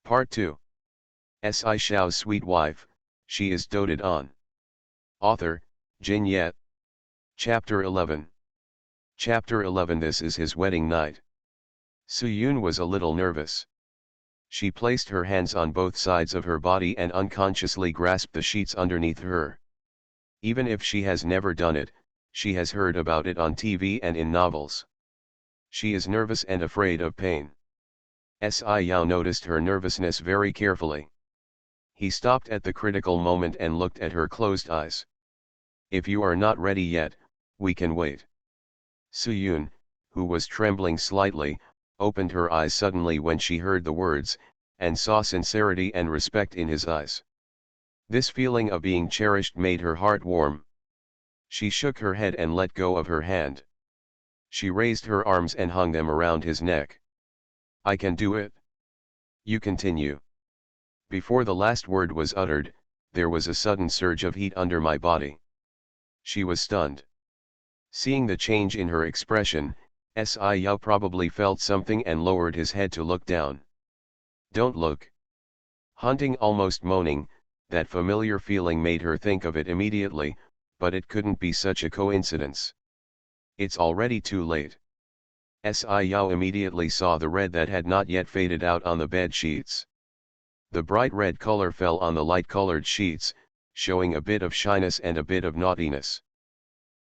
Part 2. Shao's sweet wife, she is doted on. Author, Jin Yet. Chapter 11. Chapter 11. This is his wedding night. Su-yoon was a little nervous. She placed her hands on both sides of her body and unconsciously grasped the sheets underneath her. Even if she has never done it, she has heard about it on TV and in novels. She is nervous and afraid of pain. Yao noticed her nervousness very carefully. He stopped at the critical moment and looked at her closed eyes. If you are not ready yet, we can wait. Su-yoon, who was trembling slightly, opened her eyes suddenly when she heard the words, and saw sincerity and respect in his eyes. This feeling of being cherished made her heart warm. She shook her head and let go of her hand. She raised her arms and hung them around his neck. I can do it. You continue. Before the last word was uttered, there was a sudden surge of heat under my body. She was stunned. Seeing the change in her expression, Yao probably felt something and lowered his head to look down. Don't look. Hunting, almost moaning, that familiar feeling made her think of it immediately, but it couldn't be such a coincidence. It's already too late. Yao immediately saw the red that had not yet faded out on the bed sheets. The bright red color fell on the light-colored sheets, showing a bit of shyness and a bit of naughtiness.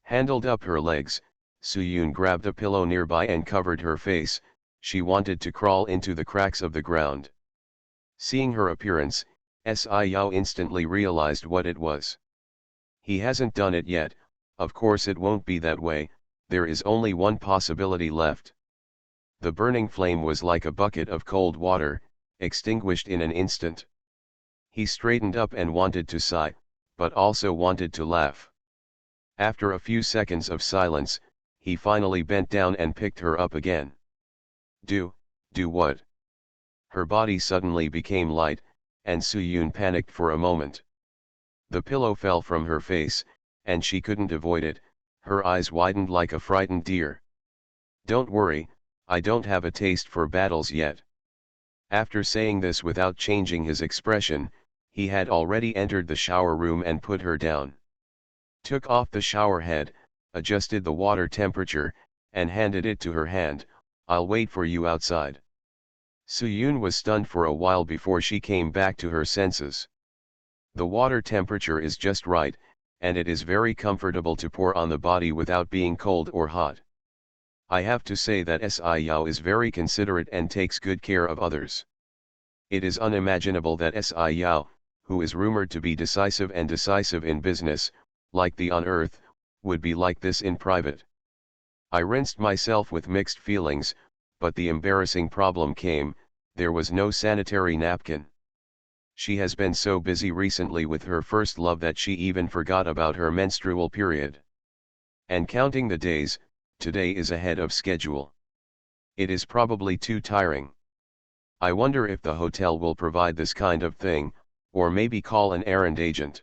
Handled up her legs, Su-yoon grabbed a pillow nearby and covered her face. She wanted to crawl into the cracks of the ground. Seeing her appearance, Yao instantly realized what it was. He hasn't done it yet. Of course it won't be that way. There is only one possibility left. The burning flame was like a bucket of cold water, extinguished in an instant. He straightened up and wanted to sigh, but also wanted to laugh. After a few seconds of silence, he finally bent down and picked her up again. Do what? Her body suddenly became light, and Su-yoon panicked for a moment. The pillow fell from her face, and she couldn't avoid it. Her eyes widened like a frightened deer. Don't worry, I don't have a taste for battles yet. After saying this without changing his expression, he had already entered the shower room and put her down. Took off the shower head, adjusted the water temperature, and handed it to her hand. I'll wait for you outside. Su-yoon was stunned for a while before she came back to her senses. The water temperature is just right, and it is very comfortable to pour on the body without being cold or hot. I have to say that Yao is very considerate and takes good care of others. It is unimaginable that Yao, who is rumored to be decisive in business, like the on earth, would be like this in private. I rinsed myself with mixed feelings, but the embarrassing problem came. There was no sanitary napkin. She has been so busy recently with her first love that she even forgot about her menstrual period. And counting the days, today is ahead of schedule. It is probably too tiring. I wonder if the hotel will provide this kind of thing, or maybe call an errand agent.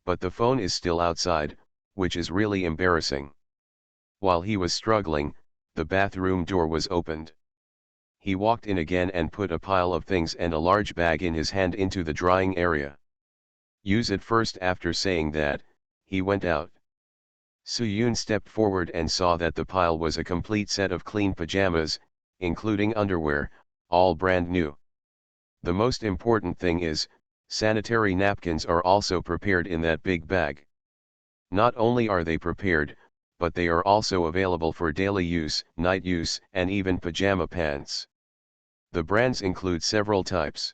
But the phone is still outside, which is really embarrassing. While he was struggling, the bathroom door was opened. He walked in again and put a pile of things and a large bag in his hand into the drying area. Use it first. After saying that, he went out. Su-yoon stepped forward and saw that the pile was a complete set of clean pajamas, including underwear, all brand new. The most important thing is, sanitary napkins are also prepared in that big bag. Not only are they prepared, but they are also available for daily use, night use, and even pajama pants. The brands include several types.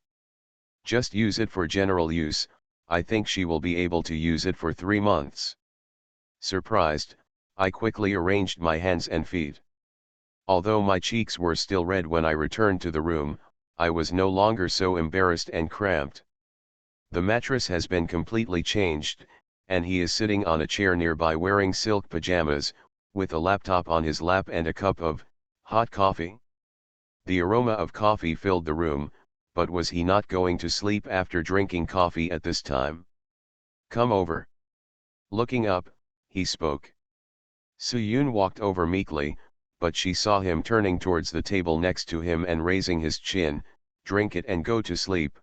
Just use it for general use. I think she will be able to use it for 3 months. Surprised, I quickly arranged my hands and feet. Although my cheeks were still red when I returned to the room, I was no longer so embarrassed and cramped. The mattress has been completely changed, and he is sitting on a chair nearby wearing silk pajamas, with a laptop on his lap and a cup of hot coffee. The aroma of coffee filled the room, but was he not going to sleep after drinking coffee at this time? Come over. Looking up, he spoke. Su-yoon walked over meekly, but she saw him turning towards the table next to him and raising his chin. drink it and go to sleep.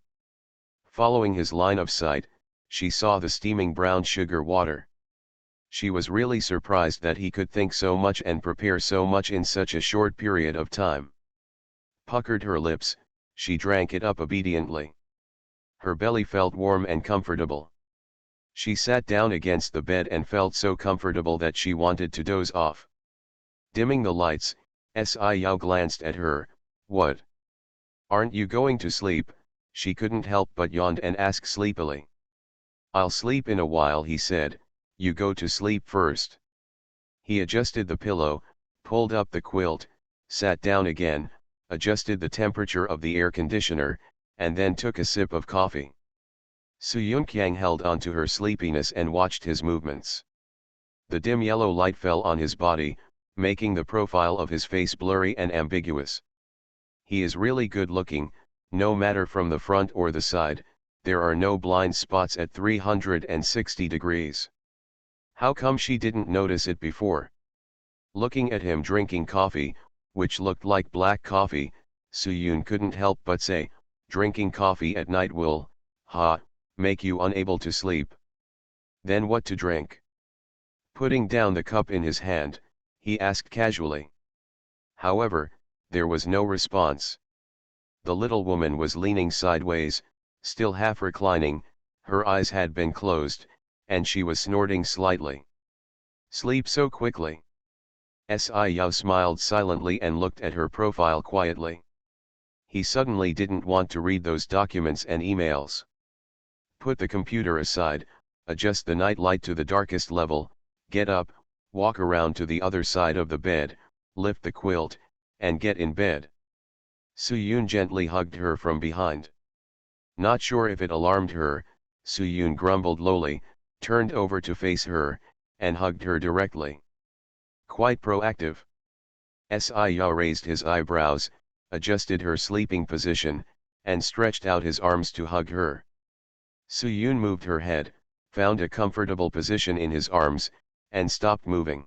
Following his line of sight, she saw the steaming brown sugar water. She was really surprised that he could think so much and prepare so much in such a short period of time. Puckered her lips, she drank it up obediently. Her belly felt warm and comfortable. She sat down against the bed and felt so comfortable that she wanted to doze off. Dimming the lights, Xiao glanced at her. "What? Aren't you going to sleep?" She couldn't help but yawned and asked sleepily. "I'll sleep in a while," he said. "You go to sleep first." He adjusted the pillow, pulled up the quilt, sat down again, adjusted the temperature of the air conditioner, and then took a sip of coffee. Su Yunqiang held on to her sleepiness and watched his movements. The dim yellow light fell on his body, making the profile of his face blurry and ambiguous. He is really good looking, no matter from the front or the side, there are no blind spots at 360 degrees. How come she didn't notice it before? Looking at him drinking coffee, which looked like black coffee, Su-yoon couldn't help but say, "Drinking coffee at night will, make you unable to sleep. Then what to drink?" Putting down the cup in his hand, he asked casually. However, there was no response. The little woman was leaning sideways, still half reclining, her eyes had been closed, and she was snorting slightly. "Sleep so quickly?" Xiao smiled silently and looked at her profile quietly. He suddenly didn't want to read those documents and emails. Put the computer aside, adjust the night light to the darkest level, get up, walk around to the other side of the bed, lift the quilt, and get in bed. Su-yoon gently hugged her from behind. Not sure if it alarmed her, Su-yoon grumbled lowly, turned over to face her, and hugged her directly. Quite proactive. Xiao raised his eyebrows, adjusted her sleeping position, and stretched out his arms to hug her. Su-yoon moved her head, found a comfortable position in his arms, and stopped moving.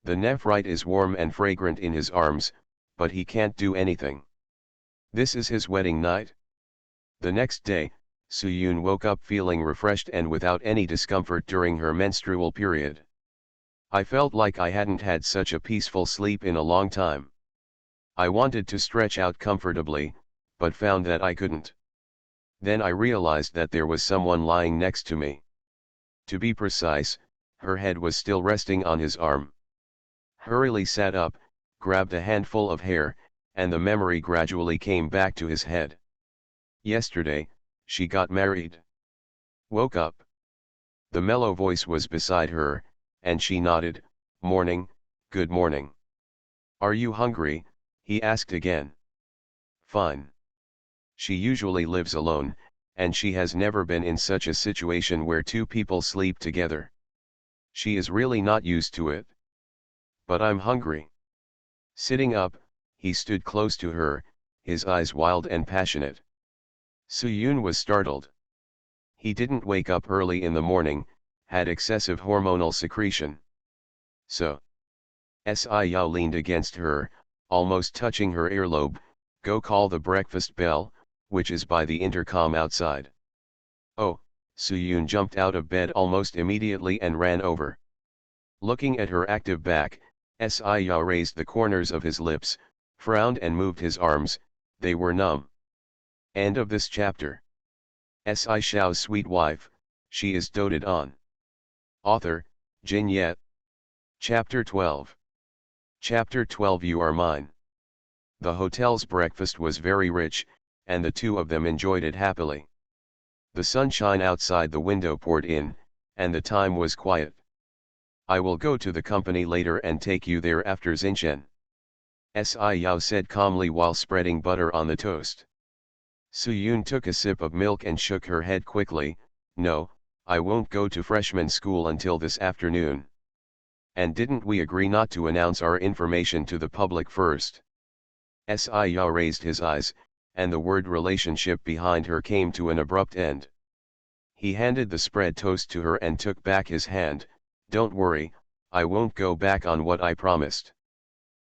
The nephrite is warm and fragrant in his arms, but he can't do anything. This is his wedding night. The next day, Su-yoon woke up feeling refreshed and without any discomfort during her menstrual period. "I felt like I hadn't had such a peaceful sleep in a long time. I wanted to stretch out comfortably, but found that I couldn't. Then I realized that there was someone lying next to me. To be precise, her head was still resting on his arm. Hurriedly sat up, grabbed a handful of hair, and the memory gradually came back to his head. Yesterday, she got married." Woke up. The mellow voice was beside her, and she nodded. "Morning, good morning." "Are you hungry?" he asked again. "Fine." She usually lives alone, and she has never been in such a situation where two people sleep together. She is really not used to it. "But I'm hungry." Sitting up, he stood close to her, his eyes wild and passionate. Su-yoon was startled. He didn't wake up early in the morning, had excessive hormonal secretion. "So." Xiao leaned against her, almost touching her earlobe, "Go call the breakfast bell, which is by the intercom outside." "Oh." Su-yoon jumped out of bed almost immediately and ran over. Looking at her active back, Xiao raised the corners of his lips, frowned and moved his arms, they were numb. End of this chapter. Shao's sweet wife, she is doted on. Author, Jin Yet. Chapter 12. Chapter 12 You Are Mine. The hotel's breakfast was very rich, and the two of them enjoyed it happily. The sunshine outside the window poured in, and the time was quiet. "I will go to the company later and take you there after Xinchen," Xiao said calmly while spreading butter on the toast. Su-yoon took a sip of milk and shook her head quickly. "No, I won't go to freshman school until this afternoon." "And didn't we agree not to announce our information to the public first?" Xiao raised his eyes, and the word relationship behind her came to an abrupt end. He handed the spread toast to her and took back his hand. "Don't worry, I won't go back on what I promised.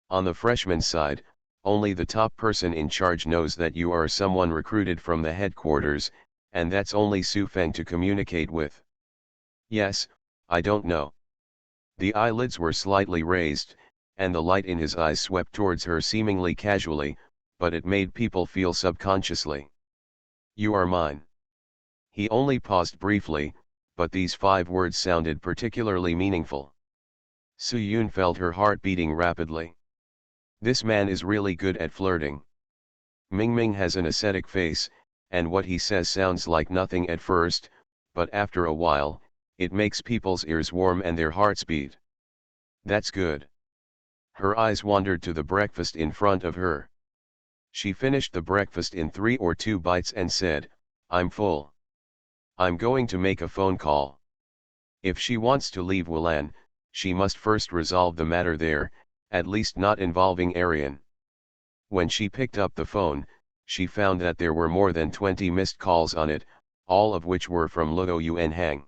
On the freshman side, only the top person in charge knows that you are someone recruited from the headquarters, and that's only Su Feng to communicate with. Yes, I don't know. The eyelids were slightly raised, and the light in his eyes swept towards her seemingly casually, but it made people feel subconsciously. You are mine. He only paused briefly, but these 5 words sounded particularly meaningful. Su Yun felt her heart beating rapidly. This man is really good at flirting. Ming Ming has an ascetic face, and what he says sounds like nothing at first, but after a while, it makes people's ears warm and their hearts beat. That's good. Her eyes wandered to the breakfast in front of her. She finished the breakfast in 3 or 2 bites and said, I'm full. I'm going to make a phone call. If she wants to leave Wulan, she must first resolve the matter there, at least not involving Arian. When she picked up the phone, she found that there were more than 20 missed calls on it, all of which were from Luo Yuanhang.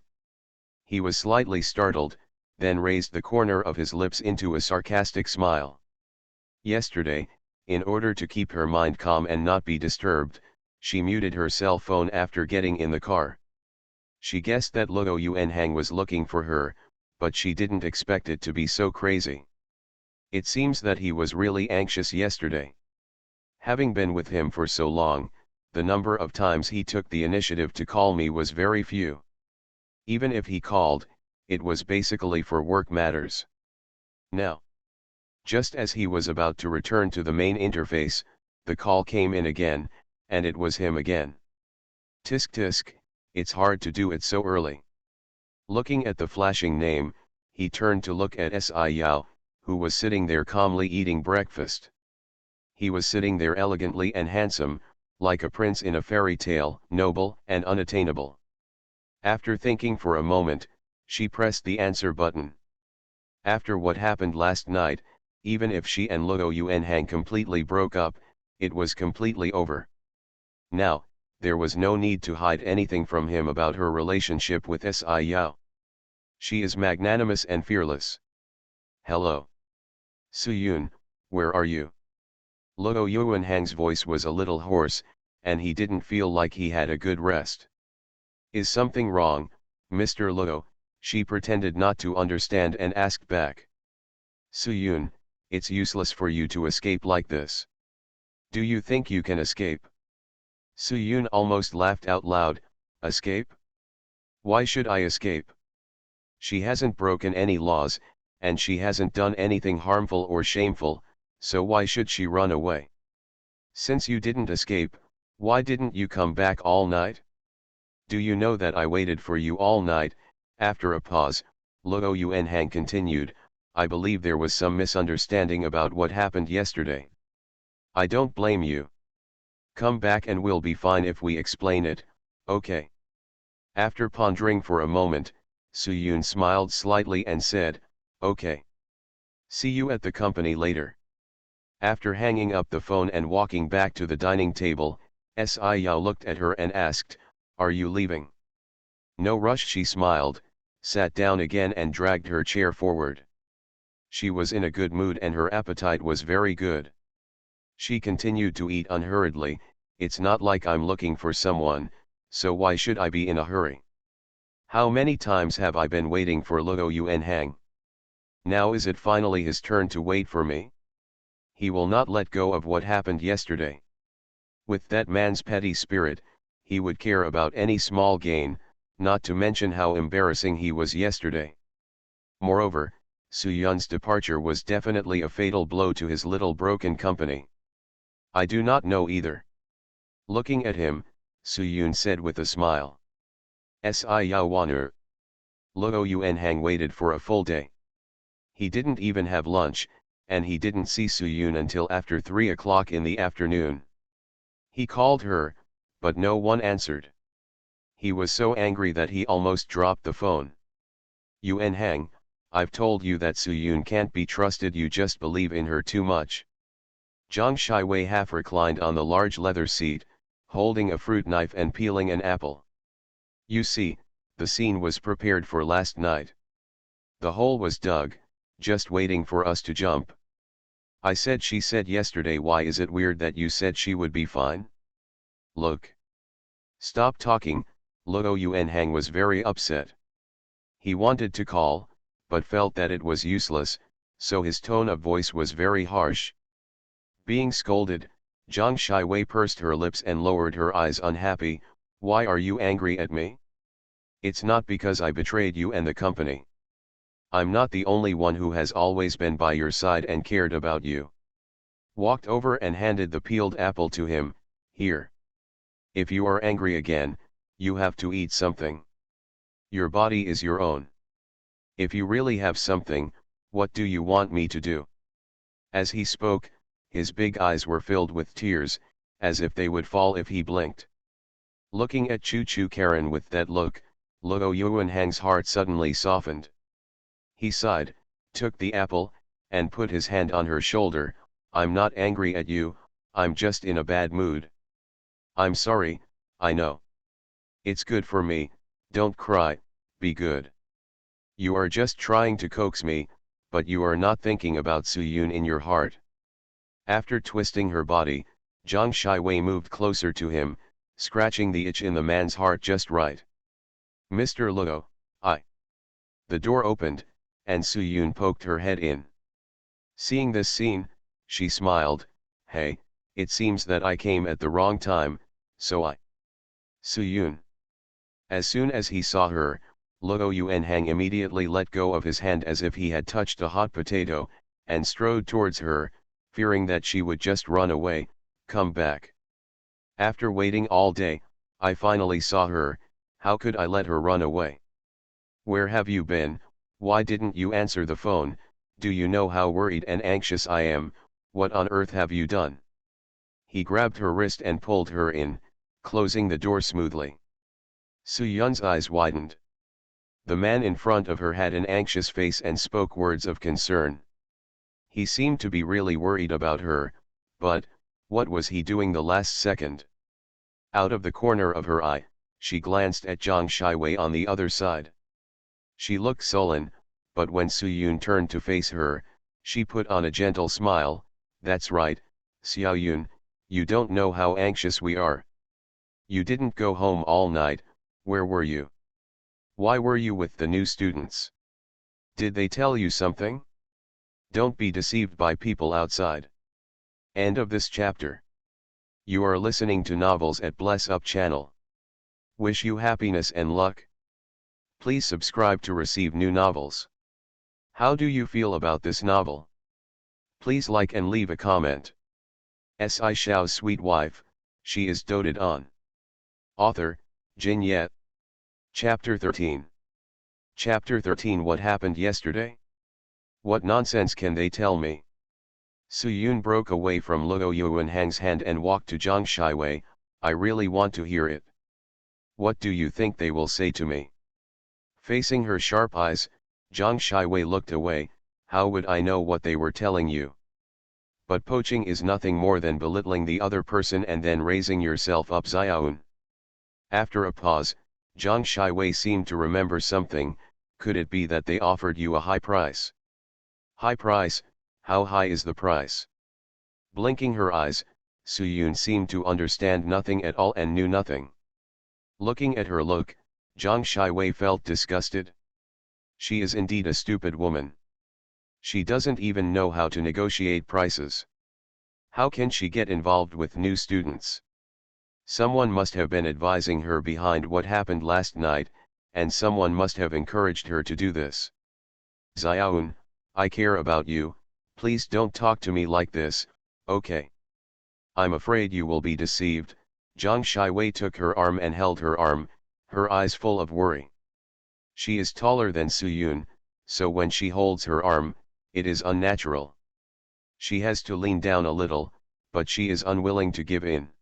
He was slightly startled, then raised the corner of his lips into a sarcastic smile. Yesterday, in order to keep her mind calm and not be disturbed, she muted her cell phone after getting in the car. She guessed that Luo Yuanhang was looking for her, but she didn't expect it to be so crazy. It seems that he was really anxious yesterday. Having been with him for so long, the number of times he took the initiative to call me was very few. Even if he called, it was basically for work matters. Now, just as he was about to return to the main interface, the call came in again, and it was him again. Tisk tisk, it's hard to do it so early. Looking at the flashing name, he turned to look at Si Yao, who was sitting there calmly eating breakfast. He was sitting there elegantly and handsome, like a prince in a fairy tale, noble and unattainable. After thinking for a moment, she pressed the answer button. After what happened last night, even if she and Luo Yuanhang completely broke up, it was completely over. Now, there was no need to hide anything from him about her relationship with Si Yao. She is magnanimous and fearless. Hello. Su Yun, where are you? Luo Yuanhang's voice was a little hoarse, and he didn't feel like he had a good rest. Is something wrong, Mr. Luo? She pretended not to understand and asked back. Su Yun, it's useless for you to escape like this. Do you think you can escape? Su Yun almost laughed out loud. Escape? Why should I escape? She hasn't broken any laws, and she hasn't done anything harmful or shameful, so why should she run away? Since you didn't escape, why didn't you come back all night? Do you know that I waited for you all night? After a pause, Luo Yuanhang continued, I believe there was some misunderstanding about what happened yesterday. I don't blame you. Come back and we'll be fine if we explain it, okay? After pondering for a moment, Su Yun smiled slightly and said, okay. See you at the company later. After hanging up the phone and walking back to the dining table, Si Yao looked at her and asked, are you leaving? No rush, she smiled, sat down again and dragged her chair forward. She was in a good mood and her appetite was very good. She continued to eat unhurriedly. It's not like I'm looking for someone, so why should I be in a hurry? How many times have I been waiting for Luo Yuanhang? Now is it finally his turn to wait for me? He will not let go of what happened yesterday. With that man's petty spirit, he would care about any small gain, not to mention how embarrassing he was yesterday. Moreover, Su Yun's departure was definitely a fatal blow to his little broken company. I do not know either. Looking at him, Su Yun said with a smile. Si Yao Waner. Luo Yuanhang waited for a full day. He didn't even have lunch, and he didn't see Su Yun until after 3 o'clock in the afternoon. He called her, but no one answered. He was so angry that he almost dropped the phone. Yuanhang, I've told you that Su Yun can't be trusted, you just believe in her too much. Zhang Shiwei half reclined on the large leather seat, holding a fruit knife and peeling an apple. You see, the scene was prepared for last night. The hole was dug, just waiting for us to jump. She said yesterday. Why is it weird that you said she would be fine? Look. Stop talking. Luo Yuanhang was very upset. He wanted to call, but felt that it was useless, so his tone of voice was very harsh. Being scolded, Zhang Shiwei pursed her lips and lowered her eyes unhappy. Why are you angry at me? It's not because I betrayed you and the company. I'm not the only one who has always been by your side and cared about you. Walked over and handed the peeled apple to him. Here. If you are angry again, you have to eat something. Your body is your own. If you really have something, what do you want me to do? As he spoke, his big eyes were filled with tears, as if they would fall if he blinked. Looking at Chu Chu Karen with that look, Luo Yuanhang's heart suddenly softened. He sighed, took the apple, and put his hand on her shoulder. I'm not angry at you, I'm just in a bad mood. I'm sorry, I know. It's good for me, don't cry, be good. You are just trying to coax me, but you are not thinking about Suyun in your heart. After twisting her body, Zhang Shiwei moved closer to him, scratching the itch in the man's heart just right. Mr. Luo, I. The door opened, and Suyun poked her head in. Seeing this scene, she smiled. Hey, it seems that I came at the wrong time, so I. Suyun. As soon as he saw her, Luo Yuanhang immediately let go of his hand as if he had touched a hot potato, and strode towards her, fearing that she would just run away. Come back. After waiting all day, I finally saw her. How could I let her run away? Where have you been? Why didn't you answer the phone? Do you know how worried and anxious I am? What on earth have you done? He grabbed her wrist and pulled her in, closing the door smoothly. Suyun's eyes widened. The man in front of her had an anxious face and spoke words of concern. He seemed to be really worried about her, but, what was he doing the last second? Out of the corner of her eye, she glanced at Zhang Shiwei on the other side. She looked sullen, but when Suyun turned to face her, she put on a gentle smile. That's right, Xiaoyun, you don't know how anxious we are. You didn't go home all night, where were you? Why were you with the new students? Did they tell you something? Don't be deceived by people outside. End of this chapter. You are listening to Novels at Bless Up channel. Wish you happiness and luck. Please subscribe to receive new novels. How do you feel about this novel? Please like and leave a comment. Shao's sweet wife, she is doted on. Author, Jin Yet. Chapter 13. Chapter 13. What happened yesterday? What nonsense can they tell me? Suyun broke away from Luo Yuanhang's hand and walked to Zhang Shiwei. I really want to hear it. What do you think they will say to me? Facing her sharp eyes, Zhang Shiwei looked away. How would I know what they were telling you? But poaching is nothing more than belittling the other person and then raising yourself up. Xiaoun. After a pause, Zhang Shiwei seemed to remember something. Could it be that they offered you a high price? High price? How high is the price? Blinking her eyes, Suyun seemed to understand nothing at all and knew nothing. Looking at her look, Zhang Shiwei felt disgusted. She is indeed a stupid woman. She doesn't even know how to negotiate prices. How can she get involved with new students? Someone must have been advising her behind what happened last night, and someone must have encouraged her to do this. Xiaoun, I care about you, please don't talk to me like this, okay? I'm afraid you will be deceived. Zhang Shiwei took her arm and held her arm, her eyes full of worry. She is taller than Suyun, so when she holds her arm, it is unnatural. She has to lean down a little, but she is unwilling to give in.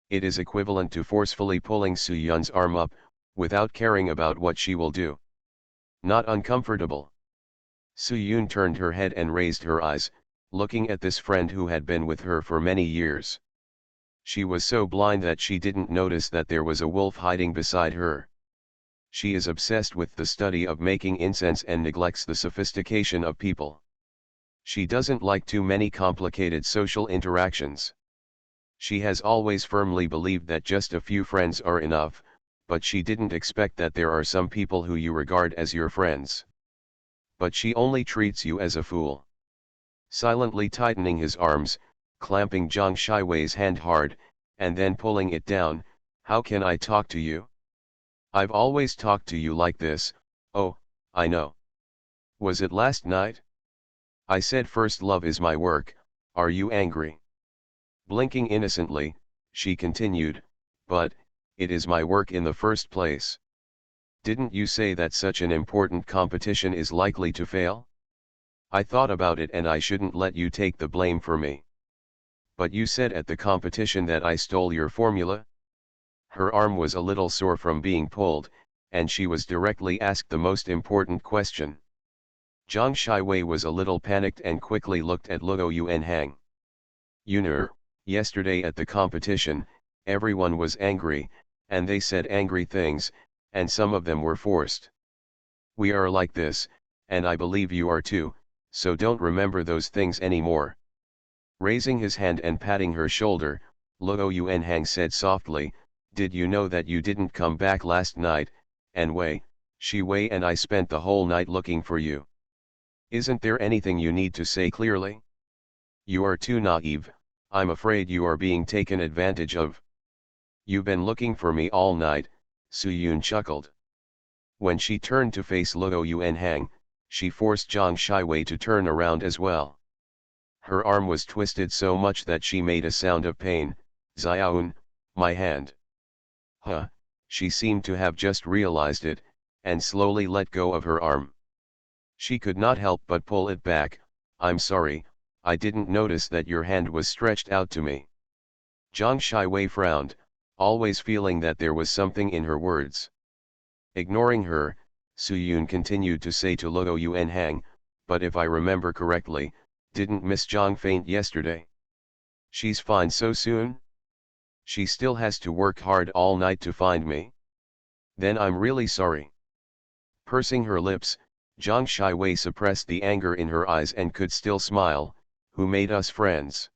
It is equivalent to forcefully pulling Suyun's arm up, without caring about what she will do. Not uncomfortable. Suyun turned her head and raised her eyes, looking at this friend who had been with her for many years. She was so blind that she didn't notice that there was a wolf hiding beside her. She is obsessed with the study of making incense and neglects the sophistication of people. She doesn't like too many complicated social interactions. She has always firmly believed that just a few friends are enough, but she didn't expect that there are some people who you regard as your friends. But she only treats you as a fool. Silently tightening his arms, clamping Zhang Shiwei's hand hard, and then pulling it down, how can I talk to you? I've always talked to you like this. Oh, I know. Was it last night? I said first love is my work, are you angry? Blinking innocently, she continued, but, it is my work in the first place. Didn't you say that such an important competition is likely to fail? I thought about it and I shouldn't let you take the blame for me. But you said at the competition that I stole your formula? Her arm was a little sore from being pulled, and she was directly asked the most important question. Zhang Shiwei was a little panicked and quickly looked at Luo Yuanhang. Yuner, yesterday at the competition, everyone was angry, and they said angry things, and some of them were forced. We are like this, and I believe you are too, so don't remember those things anymore. Raising his hand and patting her shoulder, Luo Yuanhang said softly, did you know that you didn't come back last night, and Wei and I spent the whole night looking for you. Isn't there anything you need to say clearly? You are too naive, I'm afraid you are being taken advantage of. You've been looking for me all night, Su Yun chuckled. When she turned to face Luo Yuanhang, she forced Zhang Shiwei to turn around as well. Her arm was twisted so much that she made a sound of pain. Xiaoun, my hand. Huh, she seemed to have just realized it, and slowly let go of her arm. She could not help but pull it back. I'm sorry, I didn't notice that your hand was stretched out to me. Zhang Shiwei frowned, always feeling that there was something in her words. Ignoring her, Su Yun continued to say to Luo Yuanhang, but if I remember correctly, didn't Miss Zhang faint yesterday? She's fine so soon? She still has to work hard all night to find me? Then I'm really sorry. Pursing her lips, Zhang Shiwei suppressed the anger in her eyes and could still smile. Who made us friends?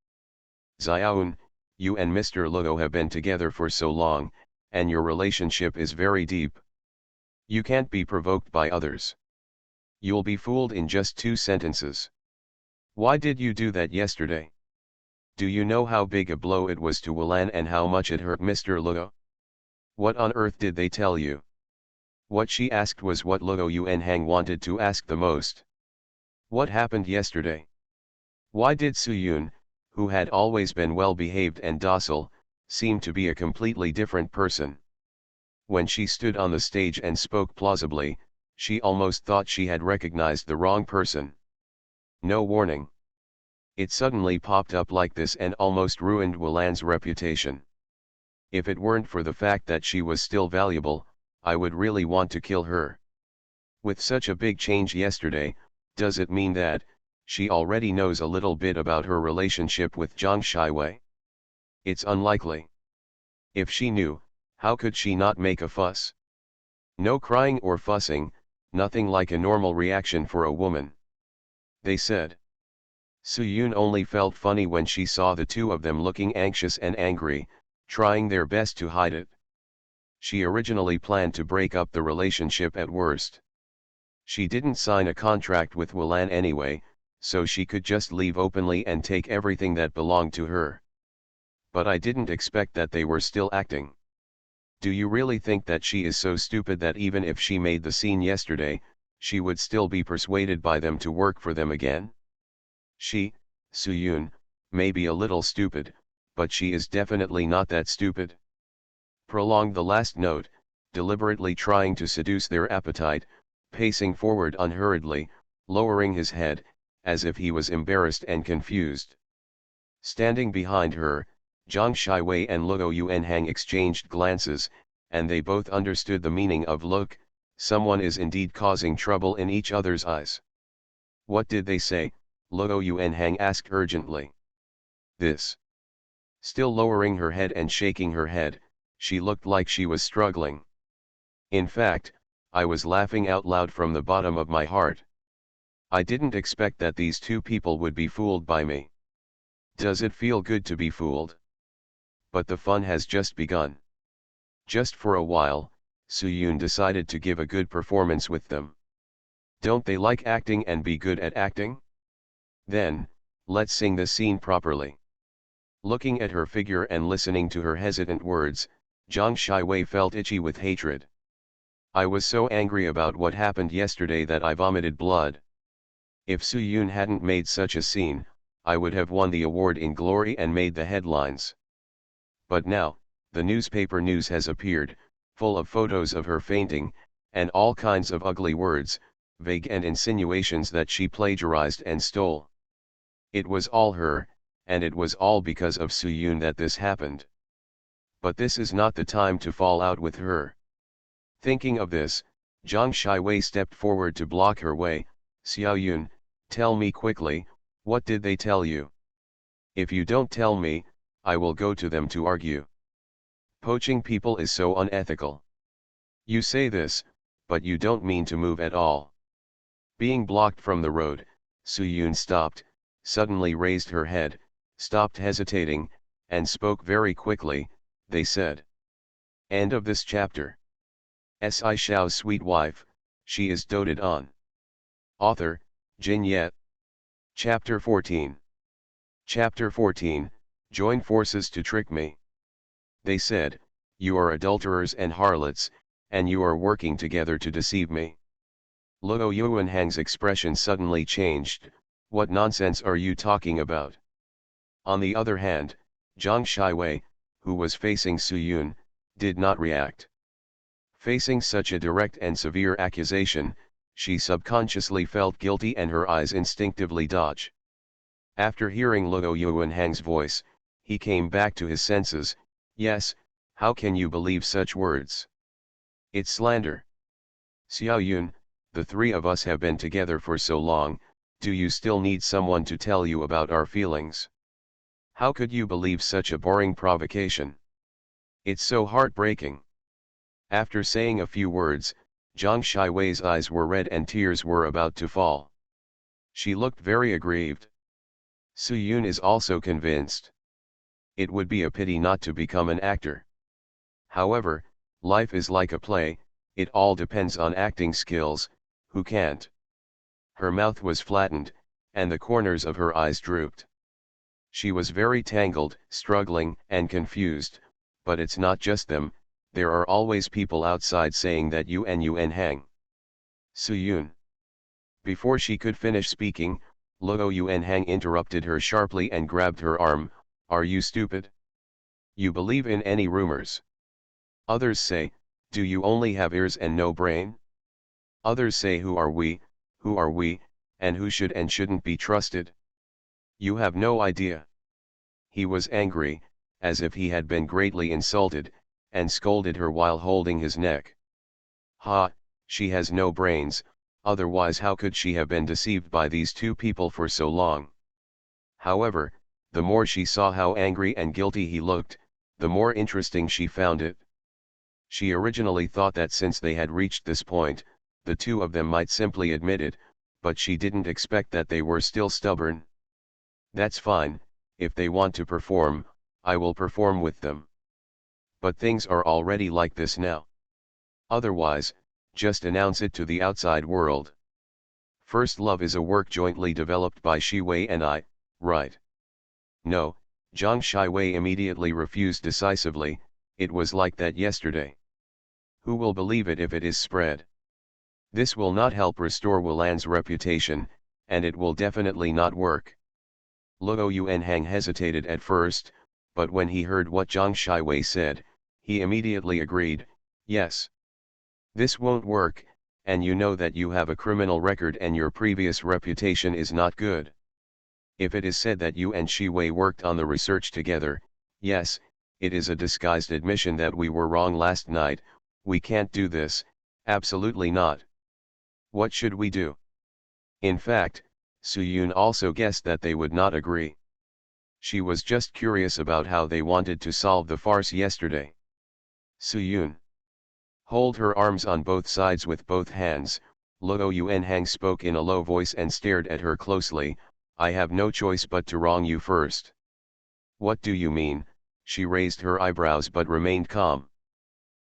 Xiaoun, you and Mr. Luo have been together for so long, and your relationship is very deep. You can't be provoked by others. You'll be fooled in just 2 sentences. Why did you do that yesterday? Do you know how big a blow it was to Wulan and how much it hurt Mr. Luo? What on earth did they tell you? What she asked was what Luo Yuanhang wanted to ask the most. What happened yesterday? Why did Su Yun, who had always been well behaved and docile, seem to be a completely different person? When she stood on the stage and spoke plausibly, she almost thought she had recognized the wrong person. No warning. It suddenly popped up like this and almost ruined Wulan's reputation. If it weren't for the fact that she was still valuable, I would really want to kill her. With such a big change yesterday, does it mean that she already knows a little bit about her relationship with Zhang Shiwei? It's unlikely. If she knew, how could she not make a fuss? No crying or fussing, nothing like a normal reaction for a woman. They said. Su Yun only felt funny when she saw the two of them looking anxious and angry, trying their best to hide it. She originally planned to break up the relationship at worst. She didn't sign a contract with Wulan anyway, so she could just leave openly and take everything that belonged to her. But I didn't expect that they were still acting. Do you really think that she is so stupid that even if she made the scene yesterday, she would still be persuaded by them to work for them again? She, Su Yun, may be a little stupid, but she is definitely not that stupid. Prolonged the last note, deliberately trying to seduce their appetite, pacing forward unhurriedly, lowering his head, as if he was embarrassed and confused. Standing behind her, Zhang Shiwei and Luo Yuanhang exchanged glances, and they both understood the meaning of look, someone is indeed causing trouble in each other's eyes. What did they say? Luo Yuanhang asked urgently. This. Still lowering her head and shaking her head, she looked like she was struggling. In fact, I was laughing out loud from the bottom of my heart. I didn't expect that these two people would be fooled by me. Does it feel good to be fooled? But the fun has just begun. Just for a while, Soo-yoon decided to give a good performance with them. Don't they like acting and be good at acting? Then, let's sing the scene properly. Looking at her figure and listening to her hesitant words, Zhang Shiwei felt itchy with hatred. I was so angry about what happened yesterday that I vomited blood. If Soo-yoon hadn't made such a scene, I would have won the award in glory and made the headlines. But now, the newspaper news has appeared, full of photos of her fainting, and all kinds of ugly words, vague and insinuations that she plagiarized and stole. It was all her, and it was all because of Soo-yoon that this happened. But this is not the time to fall out with her. Thinking of this, Zhang Shiwei stepped forward to block her way. Xiaoyun, tell me quickly, what did they tell you? If you don't tell me, I will go to them to argue. Poaching people is so unethical. You say this, but you don't mean to move at all. Being blocked from the road, Soo-yoon stopped, suddenly raised her head, stopped hesitating, and spoke very quickly. They said. End of this chapter. Shao's sweet wife, she is doted on. Author, Jin Yet. Chapter 14. Chapter 14, Join forces to trick me. They said, you are adulterers and harlots, and you are working together to deceive me. Luo Yuanhang's expression suddenly changed. What nonsense are you talking about? On the other hand, Zhang Shiwei, who was facing Soo-yoon, did not react. Facing such a direct and severe accusation, she subconsciously felt guilty and her eyes instinctively dodged. After hearing Luo Yuanhang's voice, he came back to his senses. Yes, how can you believe such words? It's slander. Xiaoyun, the three of us have been together for so long, do you still need someone to tell you about our feelings? How could you believe such a boring provocation? It's so heartbreaking. After saying a few words, Zhang Shiwei's eyes were red and tears were about to fall. She looked very aggrieved. Soo-yoon is also convinced. It would be a pity not to become an actor. However, life is like a play, it all depends on acting skills. Who can't? Her mouth was flattened, and the corners of her eyes drooped. She was very tangled, struggling, and confused, but it's not just them, there are always people outside saying that Yuan hang. Soo-yoon. Before she could finish speaking, Luo Yuanhang interrupted her sharply and grabbed her arm. Are you stupid? You believe in any rumors? Others say, do you only have ears and no brain? Others say who are we, and who should and shouldn't be trusted? You have no idea. He was angry, as if he had been greatly insulted, and scolded her while holding his neck. Ha, she has no brains, otherwise how could she have been deceived by these two people for so long? However, the more she saw how angry and guilty he looked, the more interesting she found it. She originally thought that since they had reached this point, the two of them might simply admit it, but she didn't expect that they were still stubborn. That's fine, if they want to perform, I will perform with them. But things are already like this now. Otherwise, just announce it to the outside world. First Love is a work jointly developed by Shiwei and I, right? No, Zhang Shiwei immediately refused decisively. It was like that yesterday. Who will believe it if it is spread? This will not help restore Wulan's reputation, and it will definitely not work. Luo Yuanhang hesitated at first, but when he heard what Zhang Shiwei said, he immediately agreed. Yes. This won't work, and you know that you have a criminal record and your previous reputation is not good. If it is said that you and Shiwei worked on the research together, yes, it is a disguised admission that we were wrong last night. We can't do this, absolutely not. What should we do? In fact, Soo-yoon also guessed that they would not agree. She was just curious about how they wanted to solve the farce yesterday. Soo-yoon. Hold her arms on both sides with both hands, Luo Yuanhang spoke in a low voice and stared at her closely. I have no choice but to wrong you first. What do you mean? She raised her eyebrows but remained calm.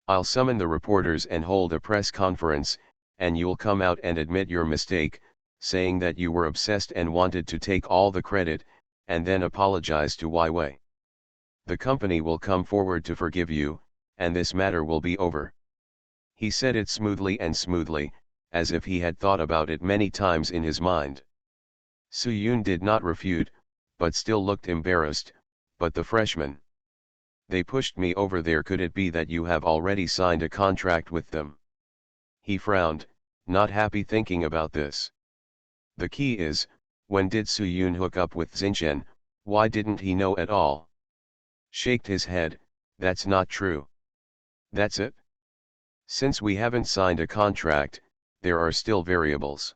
I'll summon the reporters and hold a press conference, and you'll come out and admit your mistake, saying that you were obsessed and wanted to take all the credit, and then apologize to Wei. The company will come forward to forgive you, and this matter will be over. He said it smoothly, as if he had thought about it many times in his mind. Su Yun did not refute, but still looked embarrassed. But the freshmen. They pushed me over there. Could it be that you have already signed a contract with them? He frowned, not happy thinking about this. The key is, when did Su Yun hook up with Xinchen? Why didn't he know at all? Shaked his head. That's not true. That's it? Since we haven't signed a contract, there are still variables.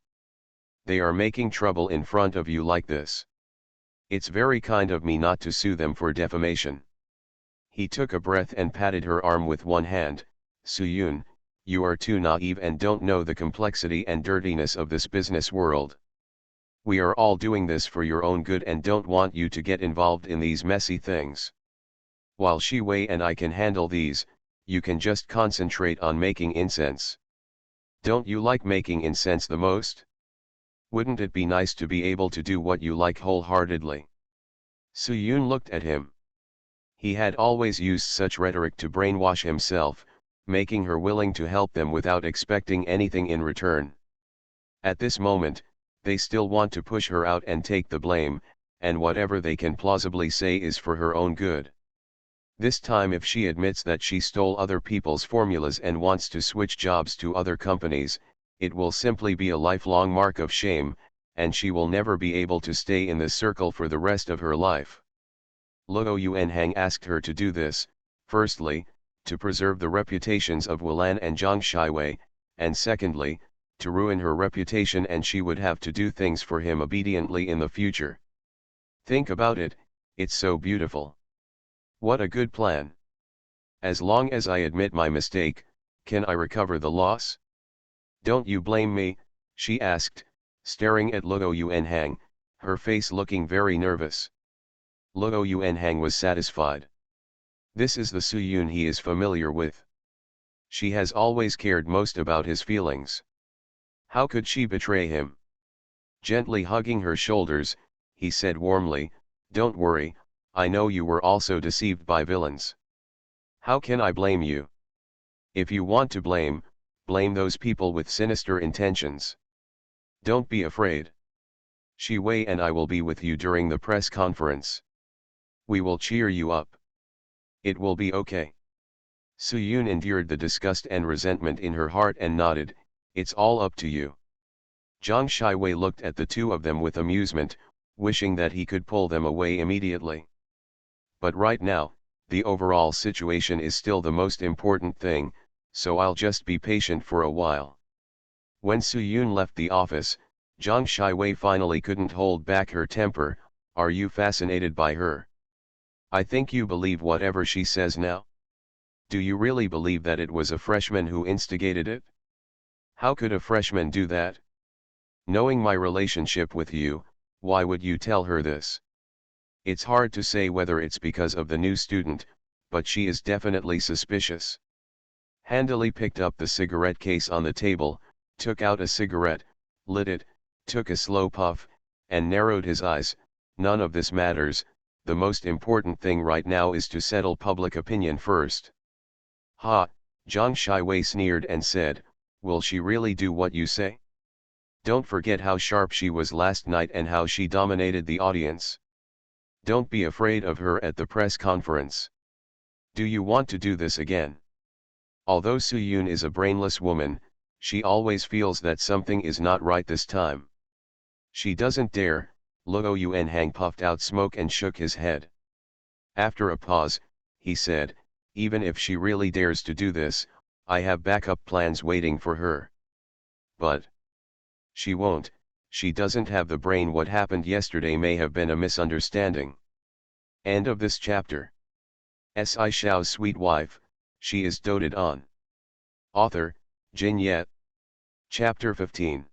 They are making trouble in front of you like this. It's very kind of me not to sue them for defamation. He took a breath and patted her arm with one hand. Su Yun, you are too naive and don't know the complexity and dirtiness of this business world. We are all doing this for your own good and don't want you to get involved in these messy things. While Shi Wei and I can handle these, you can just concentrate on making incense. Don't you like making incense the most? Wouldn't it be nice to be able to do what you like wholeheartedly? Su Yun looked at him. He had always used such rhetoric to brainwash himself, making her willing to help them without expecting anything in return. At this moment, they still want to push her out and take the blame, and whatever they can plausibly say is for her own good. This time if she admits that she stole other people's formulas and wants to switch jobs to other companies, it will simply be a lifelong mark of shame, and she will never be able to stay in this circle for the rest of her life. Luo Yuanhang asked her to do this, firstly, to preserve the reputations of Wulan and Zhang Shiwei, and secondly, to ruin her reputation, and she would have to do things for him obediently in the future. Think about it, it's so beautiful. What a good plan. As long as I admit my mistake, can I recover the loss? Don't you blame me? She asked, staring at Luo Yuanhang, her face looking very nervous. Luo Yuanhang was satisfied. This is the Su Yun he is familiar with. She has always cared most about his feelings. How could she betray him? Gently hugging her shoulders, he said warmly, don't worry, I know you were also deceived by villains. How can I blame you? If you want to blame those people with sinister intentions. Don't be afraid. Shi Wei and I will be with you during the press conference. We will cheer you up. It will be okay. Su Yun endured the disgust and resentment in her heart and nodded, it's all up to you. Zhang Shiwei looked at the two of them with amusement, wishing that he could pull them away immediately. But right now, the overall situation is still the most important thing, so I'll just be patient for a while. When Su Yun left the office, Zhang Shiwei finally couldn't hold back her temper. Are you fascinated by her? I think you believe whatever she says now. Do you really believe that it was a freshman who instigated it? How could a freshman do that? Knowing my relationship with you, why would you tell her this? It's hard to say whether it's because of the new student, but she is definitely suspicious. Handily picked up the cigarette case on the table, took out a cigarette, lit it, took a slow puff, and narrowed his eyes. None of this matters, the most important thing right now is to settle public opinion first. Ha, Zhang Shiwei sneered and said, will she really do what you say? Don't forget how sharp she was last night and how she dominated the audience. Don't be afraid of her at the press conference. Do you want to do this again? Although Su Yun is a brainless woman, she always feels that something is not right this time. She doesn't dare. Luo Yuanhang puffed out smoke and shook his head. After a pause, he said, even if she really dares to do this, I have backup plans waiting for her. But she won't, she doesn't have the brain. What happened yesterday may have been a misunderstanding. End of this chapter. Shao's sweet wife, she is doted on. Author, Jin Yet. Chapter 15.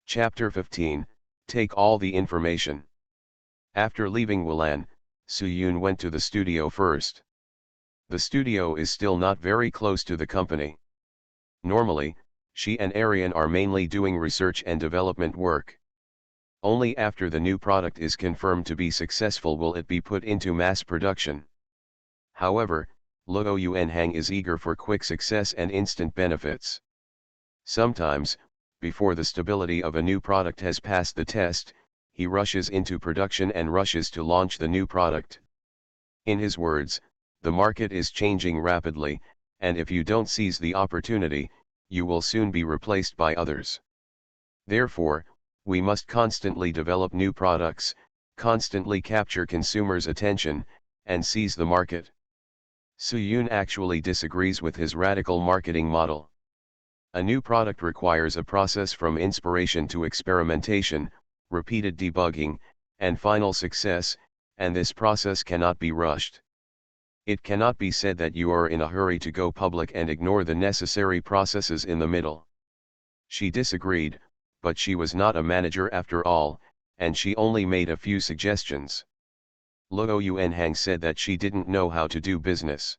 Chapter 15, Take all the information. After leaving Wulan, Soo-yoon went to the studio first. The studio is still not very close to the company. Normally, she and Arian are mainly doing research and development work. Only after the new product is confirmed to be successful will it be put into mass production. However, Luo Yuanhang is eager for quick success and instant benefits. Sometimes, before the stability of a new product has passed the test, he rushes into production and rushes to launch the new product. In his words, the market is changing rapidly, and if you don't seize the opportunity, you will soon be replaced by others. Therefore, we must constantly develop new products, constantly capture consumers' attention, and seize the market. Soo-yoon actually disagrees with his radical marketing model. A new product requires a process from inspiration to experimentation, repeated debugging, and final success, and this process cannot be rushed. It cannot be said that you are in a hurry to go public and ignore the necessary processes in the middle. She disagreed, but she was not a manager after all, and she only made a few suggestions. Luo Yuanhang said that she didn't know how to do business.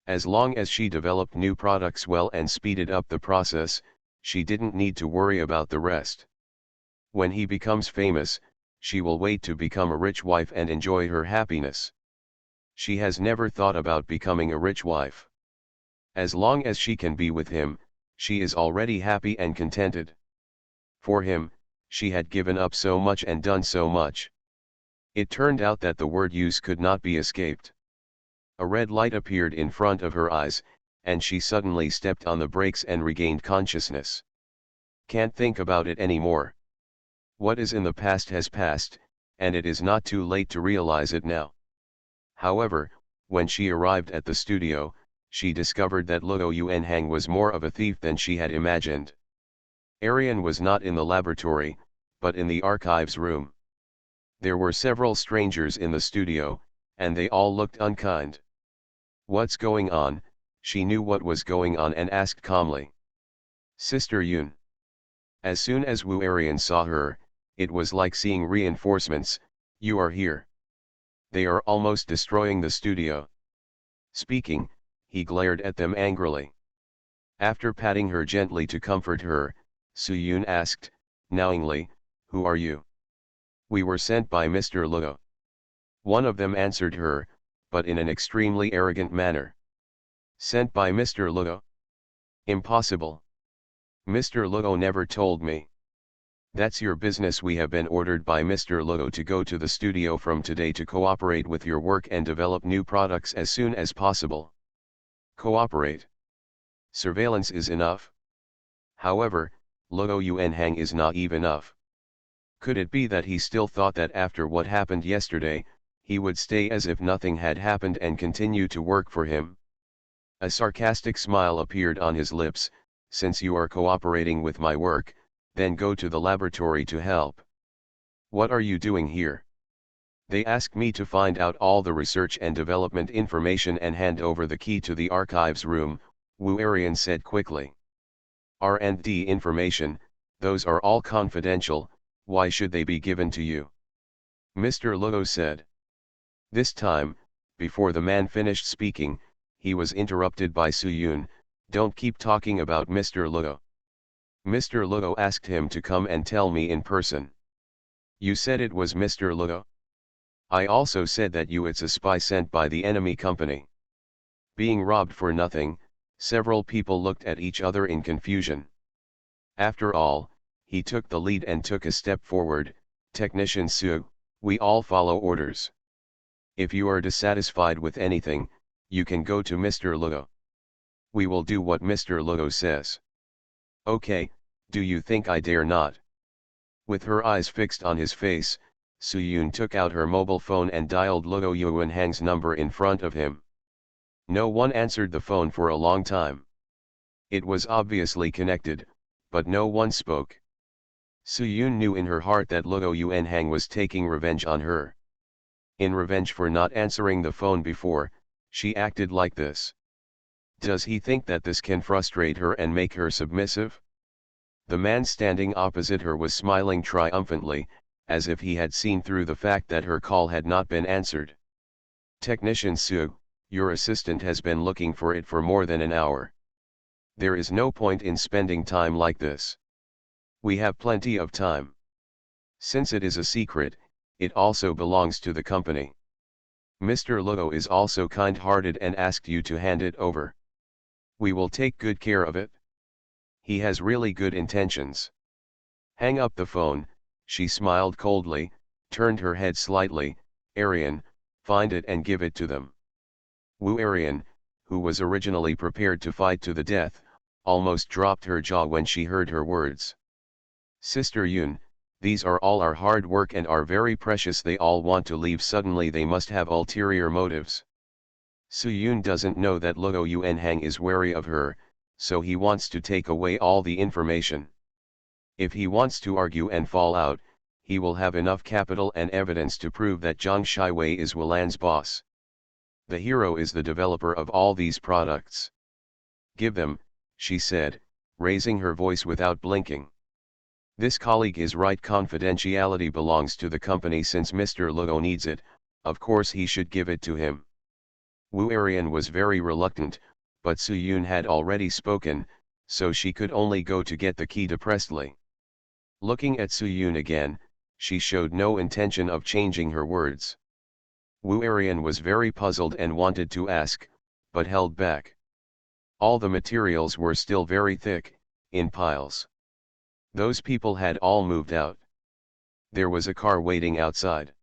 As long as she developed new products well and speeded up the process, she didn't need to worry about the rest. When he becomes famous, she will wait to become a rich wife and enjoy her happiness. She has never thought about becoming a rich wife. As long as she can be with him, she is already happy and contented. For him, she had given up so much and done so much. It turned out that the word use could not be escaped. A red light appeared in front of her eyes, and she suddenly stepped on the brakes and regained consciousness. Can't think about it anymore. What is in the past has passed, and it is not too late to realize it now. However, when she arrived at the studio, she discovered that Luo Yuanhang was more of a thief than she had imagined. Arian was not in the laboratory, but in the archives room. There were several strangers in the studio, and they all looked unkind. What's going on? She knew what was going on and asked calmly. Sister Yun. As soon as Wu Arian saw her, it was like seeing reinforcements. You are here. They are almost destroying the studio. Speaking, he glared at them angrily. After patting her gently to comfort her, Soo-yoon asked, knowingly, who are you? We were sent by Mr. Luo. One of them answered her, but in an extremely arrogant manner. Sent by Mr. Luo? Impossible. Mr. Luo never told me. That's your business. We have been ordered by Mr. Luo to go to the studio from today to cooperate with your work and develop new products as soon as possible. Cooperate. Surveillance is enough. However, Luo Yuanhang is naive enough. Could it be that he still thought that after what happened yesterday, he would stay as if nothing had happened and continue to work for him? A sarcastic smile appeared on his lips. Since you are cooperating with my work, then go to the laboratory to help. What are you doing here? They asked me to find out all the research and development information and hand over the key to the archives room, Wu Arian said quickly. R&D information, those are all confidential, why should they be given to you? Mr. Luo said. This time, before the man finished speaking, he was interrupted by Soo-yoon. Don't keep talking about Mr. Luo. Mr. Luo asked him to come and tell me in person. You said it was Mr. Luo? I also said that it's a spy sent by the enemy company. Being robbed for nothing, several people looked at each other in confusion. After all, he took the lead and took a step forward. Technician Su, we all follow orders. If you are dissatisfied with anything, you can go to Mr. Luo. We will do what Mr. Luo says. Okay, do you think I dare not? With her eyes fixed on his face, Soo-yoon took out her mobile phone and dialed Luo Yuanhang's number in front of him. No one answered the phone for a long time. It was obviously connected, but no one spoke. Soo-yoon knew in her heart that Luo Yuanhang was taking revenge on her. In revenge for not answering the phone before, she acted like this. Does he think that this can frustrate her and make her submissive? The man standing opposite her was smiling triumphantly, as if he had seen through the fact that her call had not been answered. Technician Su, your assistant has been looking for it for more than an hour. There is no point in spending time like this. We have plenty of time. Since it is a secret, it also belongs to the company. Mr. Luo is also kind-hearted and asked you to hand it over. We will take good care of it. He has really good intentions. Hang up the phone, she smiled coldly, turned her head slightly. Arian, find it and give it to them. Wu Arian, who was originally prepared to fight to the death, almost dropped her jaw when she heard her words. Sister Yun, these are all our hard work and are very precious. They all want to leave suddenly. They must have ulterior motives. Su Yun doesn't know that Luo Yuanhang is wary of her, so he wants to take away all the information. If he wants to argue and fall out, he will have enough capital and evidence to prove that Zhang Shiwei is Wulan's boss. The hero is the developer of all these products. Give them, she said, raising her voice without blinking. This colleague is right. Confidentiality belongs to the company. Since Mr. Luo needs it, of course he should give it to him. Wu Arian was very reluctant, but Su Yun had already spoken, so she could only go to get the key depressedly. Looking at Su Yun again, she showed no intention of changing her words. Wu Arian was very puzzled and wanted to ask, but held back. All the materials were still very thick, in piles. Those people had all moved out. There was a car waiting outside.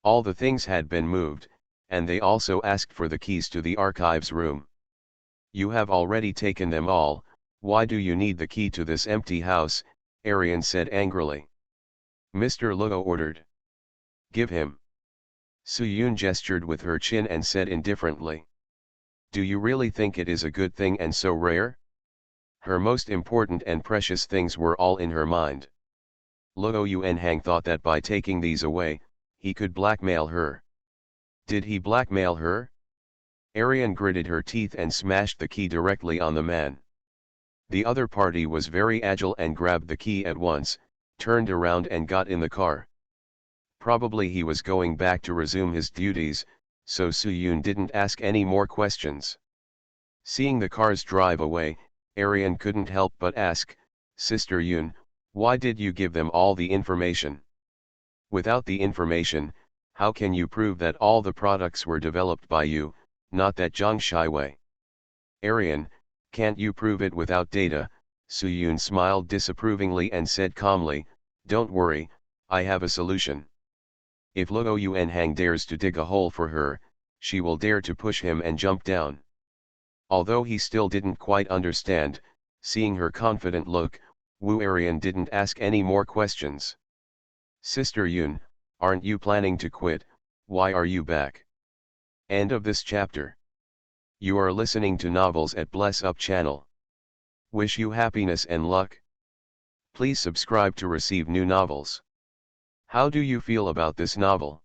All the things had been moved, and they also asked for the keys to the archives room. You have already taken them all. Why do you need the key to this empty house? Arian said angrily. Mr. Luo ordered. Give him. Su Yun gestured with her chin and said indifferently. Do you really think it is a good thing and so rare? Her most important and precious things were all in her mind. Luo Yuanhang thought that by taking these away, he could blackmail her. Did he blackmail her? Arian gritted her teeth and smashed the key directly on the man. The other party was very agile and grabbed the key at once, turned around and got in the car. Probably he was going back to resume his duties, so Su Yun didn't ask any more questions. Seeing the cars drive away, Arian couldn't help but ask, Sister Yun, why did you give them all the information? Without the information, how can you prove that all the products were developed by you, not that Zhang Shiwei? Arian, can't you prove it without data? Su Yun smiled disapprovingly and said calmly, don't worry, I have a solution. If Luo Yuanhang dares to dig a hole for her, she will dare to push him and jump down. Although he still didn't quite understand, seeing her confident look, Wu Arian didn't ask any more questions. Sister Yun, aren't you planning to quit? Why are you back? End of this chapter. You are listening to Novels at Bless Up channel. Wish you happiness and luck. Please subscribe to receive new novels. How do you feel about this novel?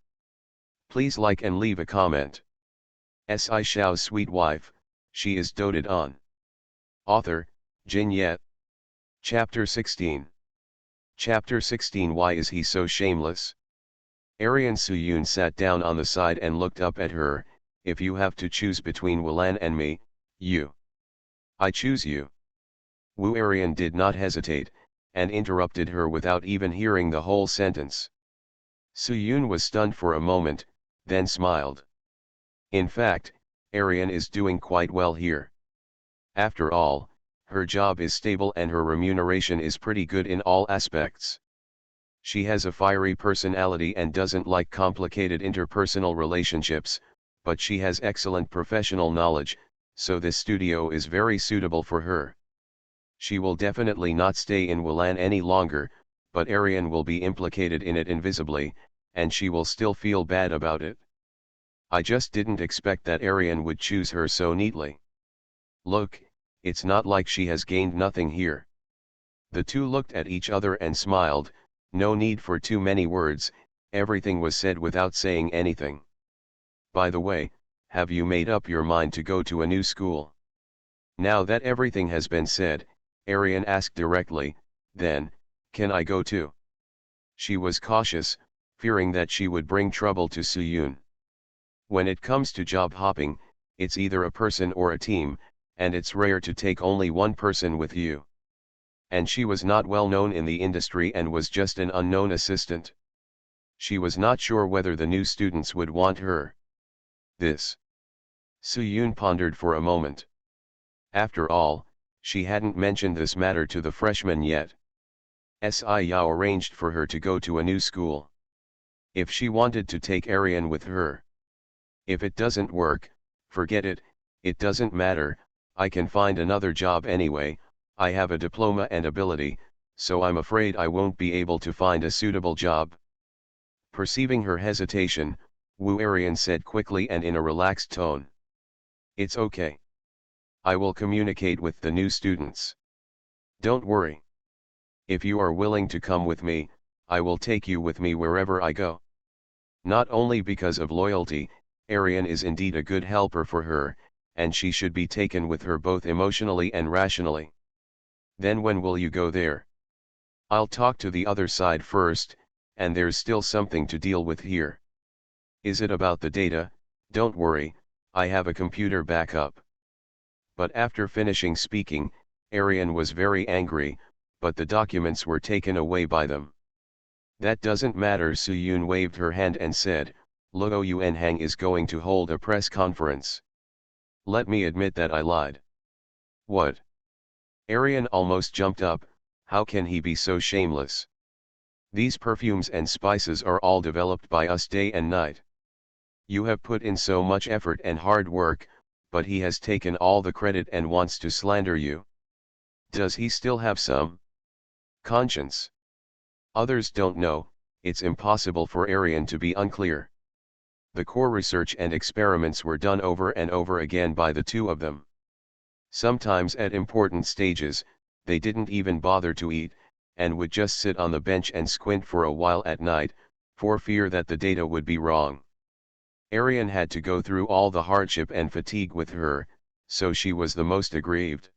Please like and leave a comment. Shao's sweet wife, she is doted on. Author, Jin Yet. Chapter 16. Chapter 16. Why is he so shameless? Arian Su Yun sat down on the side and looked up at her. If you have to choose between Wulan and me, you. I choose you. Wu Arian did not hesitate, and interrupted her without even hearing the whole sentence. Su Yun was stunned for a moment, then smiled. In fact, Arian is doing quite well here. After all, her job is stable and her remuneration is pretty good in all aspects. She has a fiery personality and doesn't like complicated interpersonal relationships, but she has excellent professional knowledge, so this studio is very suitable for her. She will definitely not stay in Wulan any longer, but Arian will be implicated in it invisibly, and she will still feel bad about it. I just didn't expect that Arian would choose her so neatly. Look, it's not like she has gained nothing here. The two looked at each other and smiled. No need for too many words, everything was said without saying anything. By the way, have you made up your mind to go to a new school? Now that everything has been said, Arian asked directly, Then, can I go too? She was cautious, fearing that she would bring trouble to Soo-yoon. When it comes to job hopping, it's either a person or a team, and it's rare to take only one person with you. And she was not well known in the industry and was just an unknown assistant. She was not sure whether the new students would want her. This. Soo-yoon pondered for a moment. After all, she hadn't mentioned this matter to the freshmen yet. Yao arranged for her to go to a new school. If she wanted to take Arian with her. If it doesn't work, forget it, it doesn't matter, I can find another job anyway, I have a diploma and ability, so I'm afraid I won't be able to find a suitable job. Perceiving her hesitation, Woo Arian said quickly and in a relaxed tone. It's okay. I will communicate with the new students. Don't worry. If you are willing to come with me, I will take you with me wherever I go. Not only because of loyalty, Arian is indeed a good helper for her, and she should be taken with her both emotionally and rationally. Then when will you go there? I'll talk to the other side first, and there's still something to deal with here. Is it about the data? Don't worry, I have a computer backup. But after finishing speaking, Arian was very angry, but the documents were taken away by them. That doesn't matter. Soo-yoon waved her hand and said, Lo Yun-hang is going to hold a press conference. Let me admit that I lied. What? Arian almost jumped up, how can he be so shameless? These perfumes and spices are all developed by us day and night. You have put in so much effort and hard work, but he has taken all the credit and wants to slander you. Does he still have some conscience? Others don't know, it's impossible for Arian to be unclear. The core research and experiments were done over and over again by the two of them. Sometimes at important stages, they didn't even bother to eat, and would just sit on the bench and squint for a while at night, for fear that the data would be wrong. Arian had to go through all the hardship and fatigue with her, so she was the most aggrieved.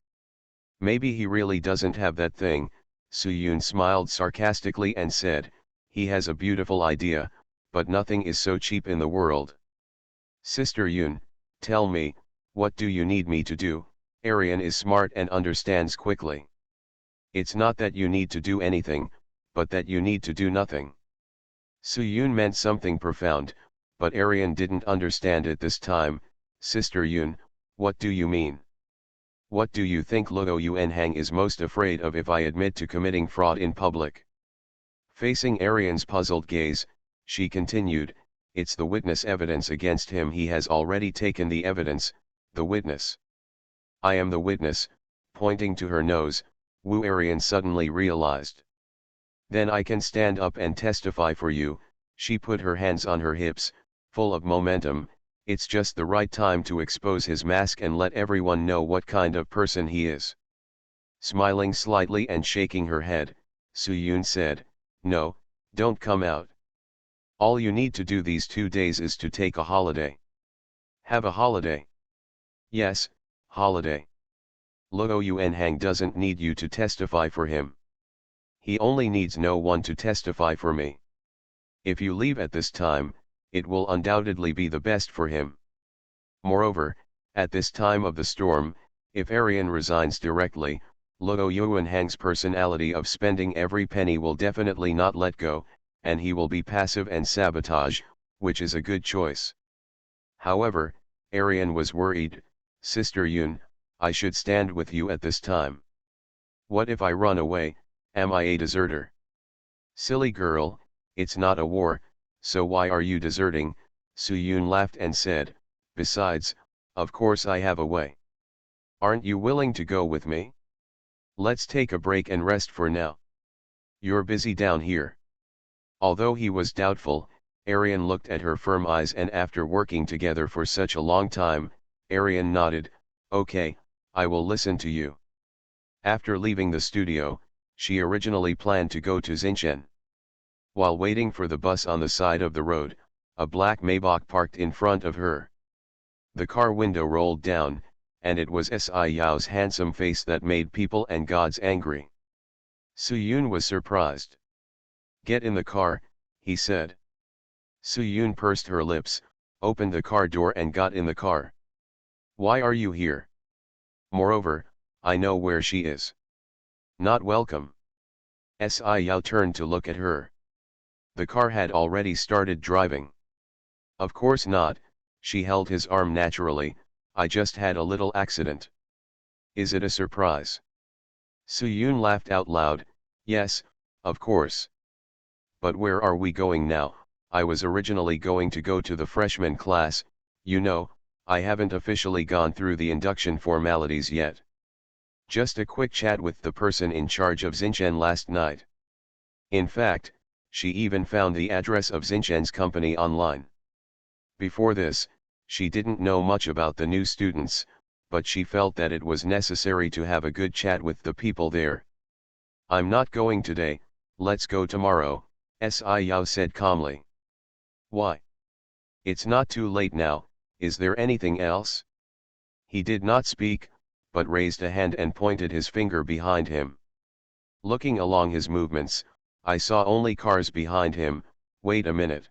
Maybe he really doesn't have that thing, Soo-yoon smiled sarcastically and said, he has a beautiful idea, but nothing is so cheap in the world. Sister Yoon, tell me, what do you need me to do? Arian is smart and understands quickly. It's not that you need to do anything, but that you need to do nothing. Soo-yoon meant something profound, but Arian didn't understand it this time. Sister Yoon, what do you mean? What do you think Lo Yun-hang is most afraid of if I admit to committing fraud in public? Facing Arian's puzzled gaze, she continued, it's the witness evidence against him. He has already taken the evidence, the witness. I am the witness, pointing to her nose, Woo Arian suddenly realized. Then I can stand up and testify for you. She put her hands on her hips, full of momentum. It's just the right time to expose his mask and let everyone know what kind of person he is. Smiling slightly and shaking her head, Soo-yoon said, no, don't come out. All you need to do these 2 days is to take a holiday. Have a holiday? Yes, holiday. Lo Yun-hang doesn't need you to testify for him. He only needs no one to testify for me. If you leave at this time, it will undoubtedly be the best for him. Moreover, at this time of the storm, if Arian resigns directly, Lo Yun-hang's personality of spending every penny will definitely not let go, and he will be passive and sabotage, which is a good choice. However, Arian was worried, Sister Yoon, I should stand with you at this time. What if I run away, am I a deserter? Silly girl, it's not a war, so why are you deserting? Soo-yoon laughed and said, besides, of course I have a way. Aren't you willing to go with me? Let's take a break and rest for now. You're busy down here. Although he was doubtful, Arian looked at her firm eyes, and after working together for such a long time, Arian nodded, okay, I will listen to you. After leaving the studio, she originally planned to go to Xinchen. While waiting for the bus on the side of the road, a black Maybach parked in front of her. The car window rolled down, and it was Si Yao's handsome face that made people and gods angry. Soo-yoon was surprised. "Get in the car," he said. Soo-yoon pursed her lips, opened the car door and got in the car. "Why are you here? Moreover, I know where she is." "Not welcome." Si-Yao turned to look at her. The car had already started driving. "Of course not," she held his arm naturally, "I just had a little accident." "Is it a surprise?" Soo-yoon laughed out loud, "Yes, of course. But where are we going now? I was originally going to go to the freshman class, you know, I haven't officially gone through the induction formalities yet. Just a quick chat with the person in charge of Xinchen last night. In fact, she even found the address of Xinchen's company online. Before this, she didn't know much about the new students, but she felt that it was necessary to have a good chat with the people there. I'm not going today, let's go tomorrow, Si-Yao said calmly. Why? It's not too late now, is there anything else? He did not speak, but raised a hand and pointed his finger behind him. Looking along his movements, I saw only cars behind him. Wait a minute.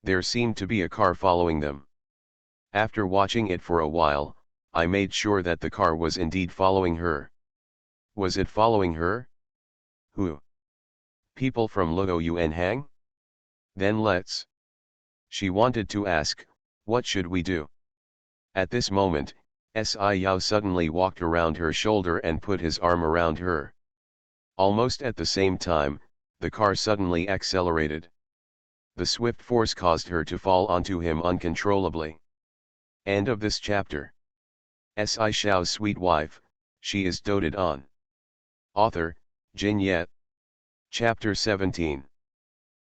There seemed to be a car following them. After watching it for a while, I made sure that the car was indeed following her. Was it following her? Who? People from Luo Yuan Hang? Then let's. She wanted to ask, what should we do? At this moment, Si-Yao suddenly walked around her shoulder and put his arm around her. Almost at the same time, the car suddenly accelerated. The swift force caused her to fall onto him uncontrollably. End of this chapter. Si Shao's sweet wife, she is doted on. Author, Jin Yet. Chapter 17.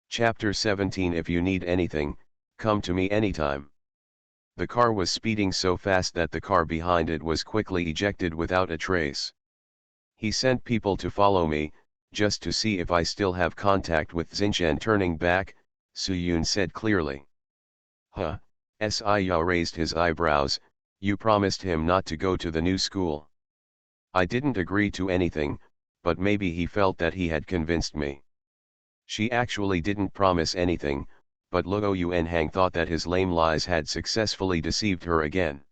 Chapter 17. If you need anything, come to me anytime. The car was speeding so fast that the car behind it was quickly ejected without a trace. He sent people to follow me, just to see if I still have contact with Xinchen. Turning back, Soo-yoon said clearly. Huh, Si-Yao raised his eyebrows, you promised him not to go to the new school. I didn't agree to anything, but maybe he felt that he had convinced me. She actually didn't promise anything, but Luo Yuanhang thought that his lame lies had successfully deceived her again.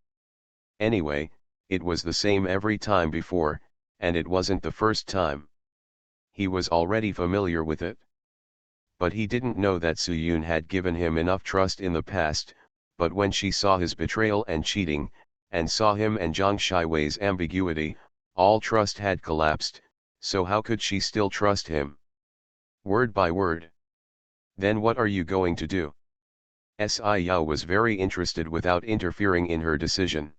Anyway, it was the same every time before, and it wasn't the first time. He was already familiar with it. But he didn't know that Soo-yoon had given him enough trust in the past, but when she saw his betrayal and cheating, and saw him and Zhang Shiwei's ambiguity, all trust had collapsed, so how could she still trust him? Word by word. Then what are you going to do? Si-Yao was very interested without interfering in her decision.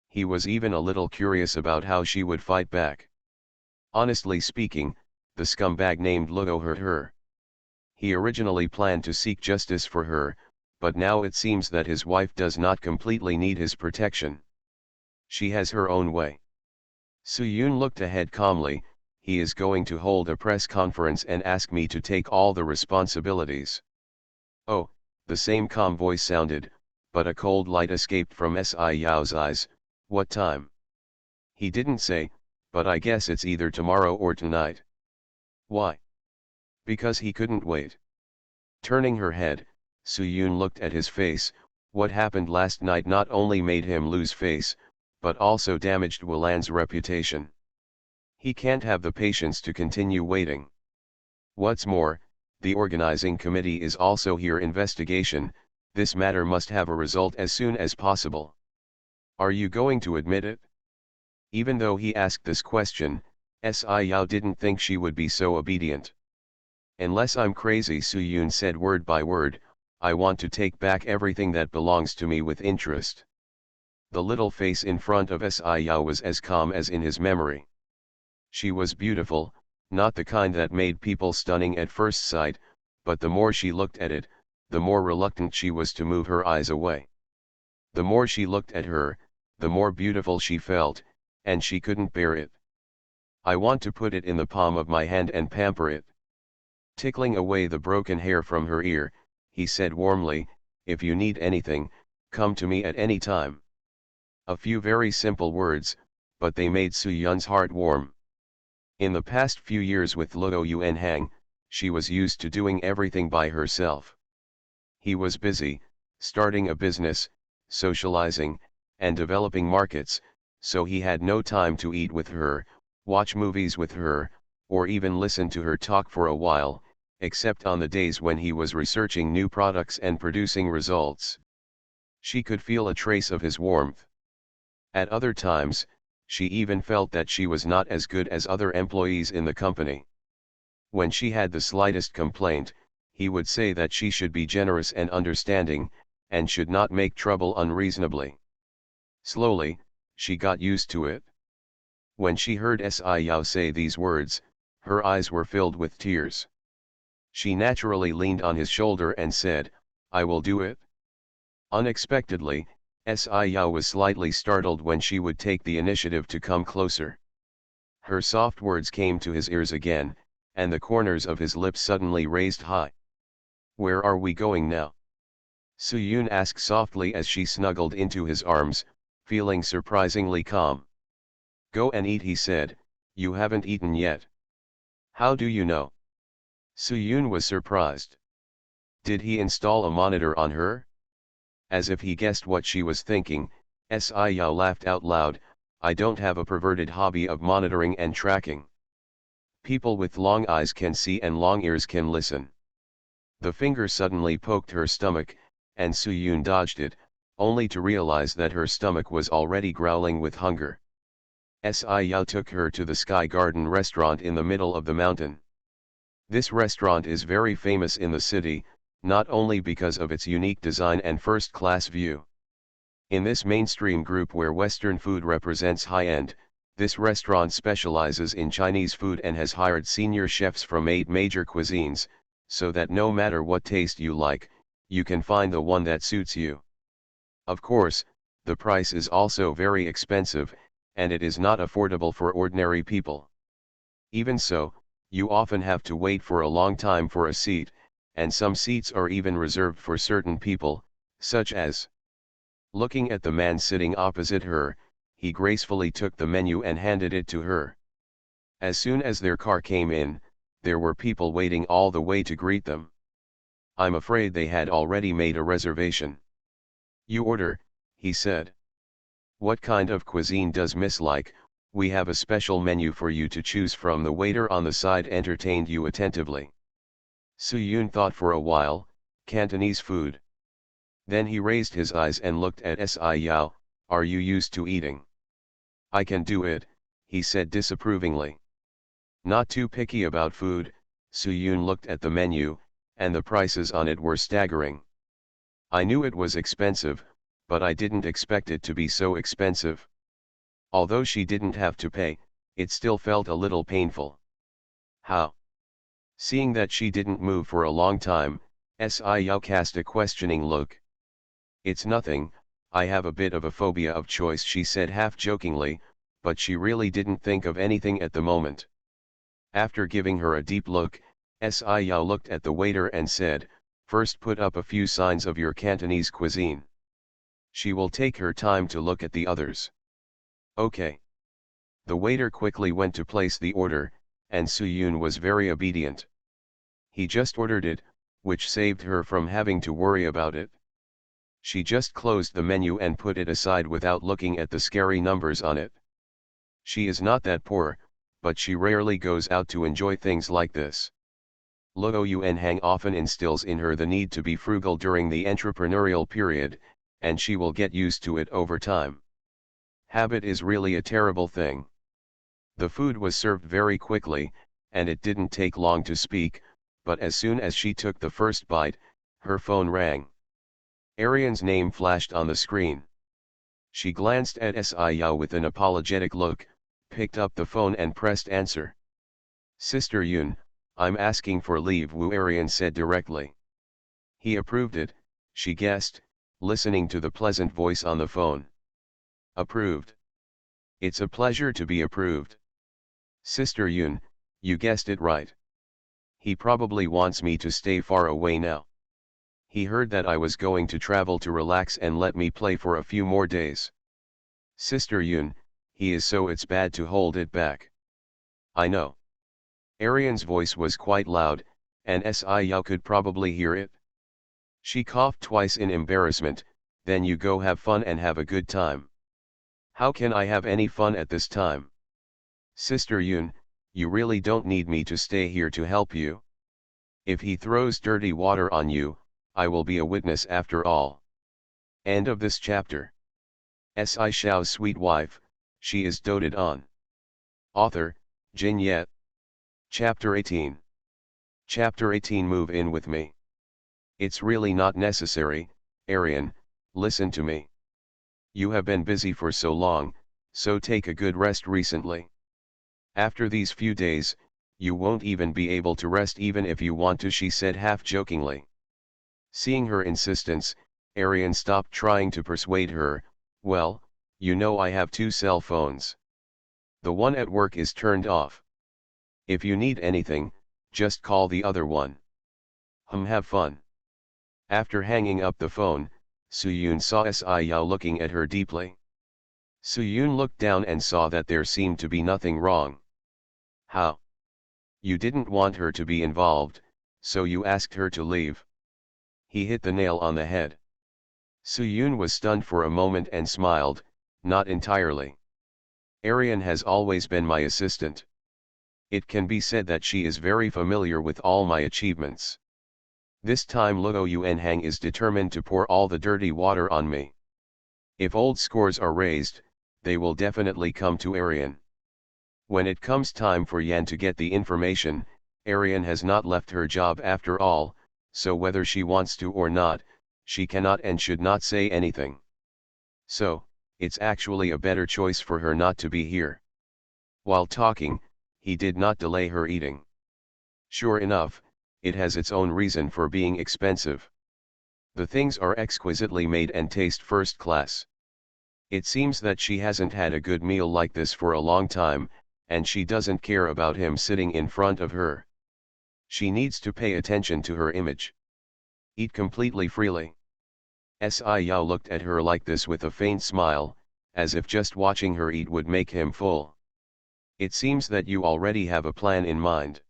He was even a little curious about how she would fight back. Honestly speaking, the scumbag named Luo hurt her. He originally planned to seek justice for her, but now it seems that his wife does not completely need his protection. She has her own way. Soo-yoon looked ahead calmly. He is going to hold a press conference and ask me to take all the responsibilities. Oh, the same calm voice sounded, but a cold light escaped from Si-Yao's eyes. What time? He didn't say, but I guess it's either tomorrow or tonight. Why? Because he couldn't wait. Turning her head, Soo-yoon looked at his face. What happened last night not only made him lose face, but also damaged Wulan's reputation. He can't have the patience to continue waiting. What's more, the organizing committee is also here. Investigation, this matter must have a result as soon as possible. Are you going to admit it? Even though he asked this question, Si-Yao didn't think she would be so obedient. Unless I'm crazy, Soo-yoon said word by word, I want to take back everything that belongs to me with interest. The little face in front of Si-Yao was as calm as in his memory. She was beautiful, not the kind that made people stunning at first sight, but the more she looked at it, the more reluctant she was to move her eyes away. The more she looked at her, the more beautiful she felt, and she couldn't bear it. I want to put it in the palm of my hand and pamper it. Tickling away the broken hair from her ear, he said warmly, if you need anything, come to me at any time. A few very simple words, but they made Soo-yoon's heart warm. In the past few years with Luo Yuanhang, she was used to doing everything by herself. He was busy, starting a business, socializing, and developing markets, so he had no time to eat with her, watch movies with her, or even listen to her talk for a while, except on the days when he was researching new products and producing results. She could feel a trace of his warmth. At other times, she even felt that she was not as good as other employees in the company. When she had the slightest complaint, he would say that she should be generous and understanding, and should not make trouble unreasonably. Slowly, she got used to it. When she heard Sci-Yao say these words, her eyes were filled with tears. She naturally leaned on his shoulder and said, "I will do it." Unexpectedly, Sci-Yao was slightly startled when she would take the initiative to come closer. Her soft words came to his ears again, and the corners of his lips suddenly raised high. "Where are we going now?" Su-Yun asked softly as she snuggled into his arms, feeling surprisingly calm. "Go and eat," he said. "You haven't eaten yet." "How do you know?" Su-Yun was surprised. Did he install a monitor on her? As if he guessed what she was thinking, Sci-Yao laughed out loud. "I don't have a perverted hobby of monitoring and tracking. People with long eyes can see and long ears can listen." The finger suddenly poked her stomach, and Su-Yun dodged it, only to realize that her stomach was already growling with hunger. Sci-Yao took her to the Sky Garden restaurant in the middle of the mountain. This restaurant is very famous in the city, not only because of its unique design and first-class view. In this mainstream group where Western food represents high-end, this restaurant specializes in Chinese food and has hired senior chefs from 8 major cuisines, so that no matter what taste you like, you can find the one that suits you. Of course, the price is also very expensive, and it is not affordable for ordinary people. Even so, you often have to wait for a long time for a seat, and some seats are even reserved for certain people, such as. Looking at the man sitting opposite her, he gracefully took the menu and handed it to her. As soon as their car came in, there were people waiting all the way to greet them. I'm afraid they had already made a reservation. "You order," he said. "What kind of cuisine does Miss like? We have a special menu for you to choose from." The waiter on the side entertained you attentively. Su-Yun thought for a while. "Cantonese food." Then he raised his eyes and looked at Sci-Yao. "Are you used to eating?" "I can do it," he said disapprovingly. Not too picky about food, Su-Yun looked at the menu, and the prices on it were staggering. "I knew it was expensive, but I didn't expect it to be so expensive." Although she didn't have to pay, it still felt a little painful. "How?" Seeing that she didn't move for a long time, Sci-Yao cast a questioning look. "It's nothing, I have a bit of a phobia of choice," she said half-jokingly, but she really didn't think of anything at the moment. After giving her a deep look, Sci-Yao looked at the waiter and said, "First put up a few signs of your Cantonese cuisine." She will take her time to look at the others. "Okay." The waiter quickly went to place the order, and Su-Yun was very obedient. He just ordered it, which saved her from having to worry about it. She just closed the menu and put it aside without looking at the scary numbers on it. She is not that poor, but she rarely goes out to enjoy things like this. Luo Yuanhang often instills in her the need to be frugal during the entrepreneurial period, and she will get used to it over time. Habit is really a terrible thing. The food was served very quickly, and it didn't take long to speak, but as soon as she took the first bite, her phone rang. Arian's name flashed on the screen. She glanced at Sci-Yao with an apologetic look, picked up the phone and pressed answer. "Sister Yun, I'm asking for leave," Wu Arian said directly. He approved it, she guessed, listening to the pleasant voice on the phone. "Approved. It's a pleasure to be approved. Sister Yun, you guessed it right. He probably wants me to stay far away now. He heard that I was going to travel to relax and let me play for a few more days. Sister Yun, he is so it's bad to hold it back. I know. Arian's voice was quite loud, and Xiao could probably hear it. She coughed twice in embarrassment. Then you go have fun and have a good time. How can I have any fun at this time? Sister Yun, you really don't need me to stay here to help you. If he throws dirty water on you, I will be a witness after all. End of this chapter. Shao's sweet wife, she is doted on. Author, Jin Yet. Chapter 18. Chapter 18. Move in with me. It's really not necessary, Arian, listen to me. You have been busy for so long, so take a good rest recently. After these few days, you won't even be able to rest even if you want to, she said half-jokingly. Seeing her insistence, Arian stopped trying to persuade her. Well, you know I have 2 cell phones. The one at work is turned off. If you need anything, just call the other one. Have fun. After hanging up the phone, Suyun saw Xiao looking at her deeply. Suyun looked down and saw that there seemed to be nothing wrong. How? You didn't want her to be involved, so you asked her to leave. He hit the nail on the head. Suyun was stunned for a moment and smiled, not entirely. Arian has always been my assistant. It can be said that she is very familiar with all my achievements. This time Luo Yuanhang is determined to pour all the dirty water on me. If old scores are raised, they will definitely come to Arian. When it comes time for Yan to get the information, Arian has not left her job after all, so whether she wants to or not, she cannot and should not say anything. So, it's actually a better choice for her not to be here. While talking, he did not delay her eating. Sure enough, it has its own reason for being expensive. The things are exquisitely made and taste first class. It seems that she hasn't had a good meal like this for a long time, and she doesn't care about him sitting in front of her. She needs to pay attention to her image. Eat completely freely. Xiao looked at her like this with a faint smile, as if just watching her eat would make him full. It seems that you already have a plan in mind.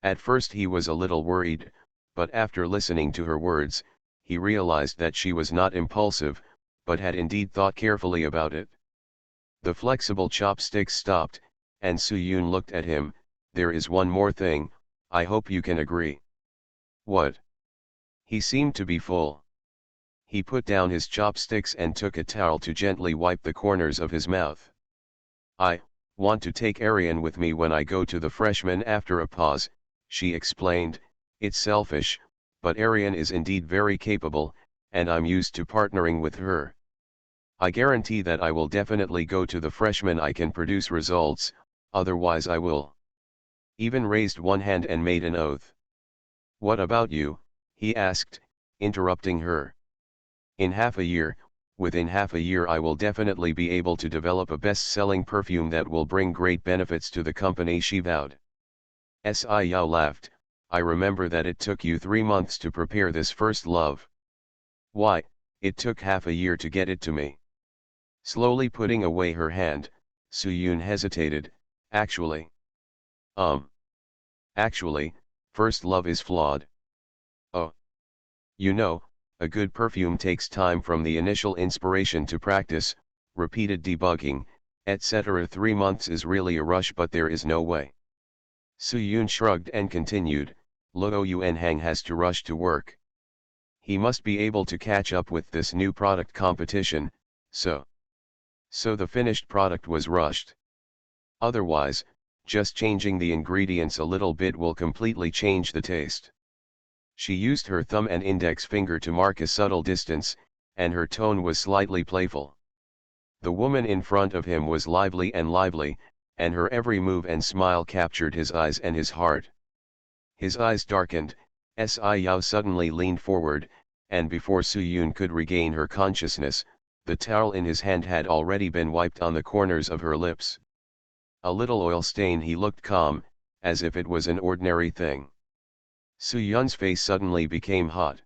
At first he was a little worried, but after listening to her words, he realized that she was not impulsive, but had indeed thought carefully about it. The flexible chopsticks stopped, and Suyun looked at him. There is one more thing, I hope you can agree. What? He seemed to be full. He put down his chopsticks and took a towel to gently wipe the corners of his mouth. I want to take Arian with me when I go to the freshman. After a pause, she explained, it's selfish, but Arian is indeed very capable, and I'm used to partnering with her. I guarantee that I will definitely go to the freshman. I can produce results, otherwise I will. Even raised one hand and made an oath. What about you? He asked, interrupting her. In within half a year I will definitely be able to develop a best-selling perfume that will bring great benefits to the company, she vowed. Xiao laughed. I remember that it took you 3 months to prepare this first love. Why, it took half a year to get it to me. Slowly putting away her hand, Suyun hesitated. Actually, first love is flawed. Oh. You know, a good perfume takes time from the initial inspiration to practice, repeated debugging, etc. 3 months is really a rush, but there is no way. Suyun shrugged and continued, Luo Yuanhang has to rush to work. He must be able to catch up with this new product competition, so the finished product was rushed. Otherwise, just changing the ingredients a little bit will completely change the taste. She used her thumb and index finger to mark a subtle distance, and her tone was slightly playful. The woman in front of him was lively, and her every move and smile captured his eyes and his heart. His eyes darkened, Xiao suddenly leaned forward, and before Suyun could regain her consciousness, the towel in his hand had already been wiped on the corners of her lips. A little oil stain. He looked calm, as if it was an ordinary thing. Suyun's face suddenly became hot.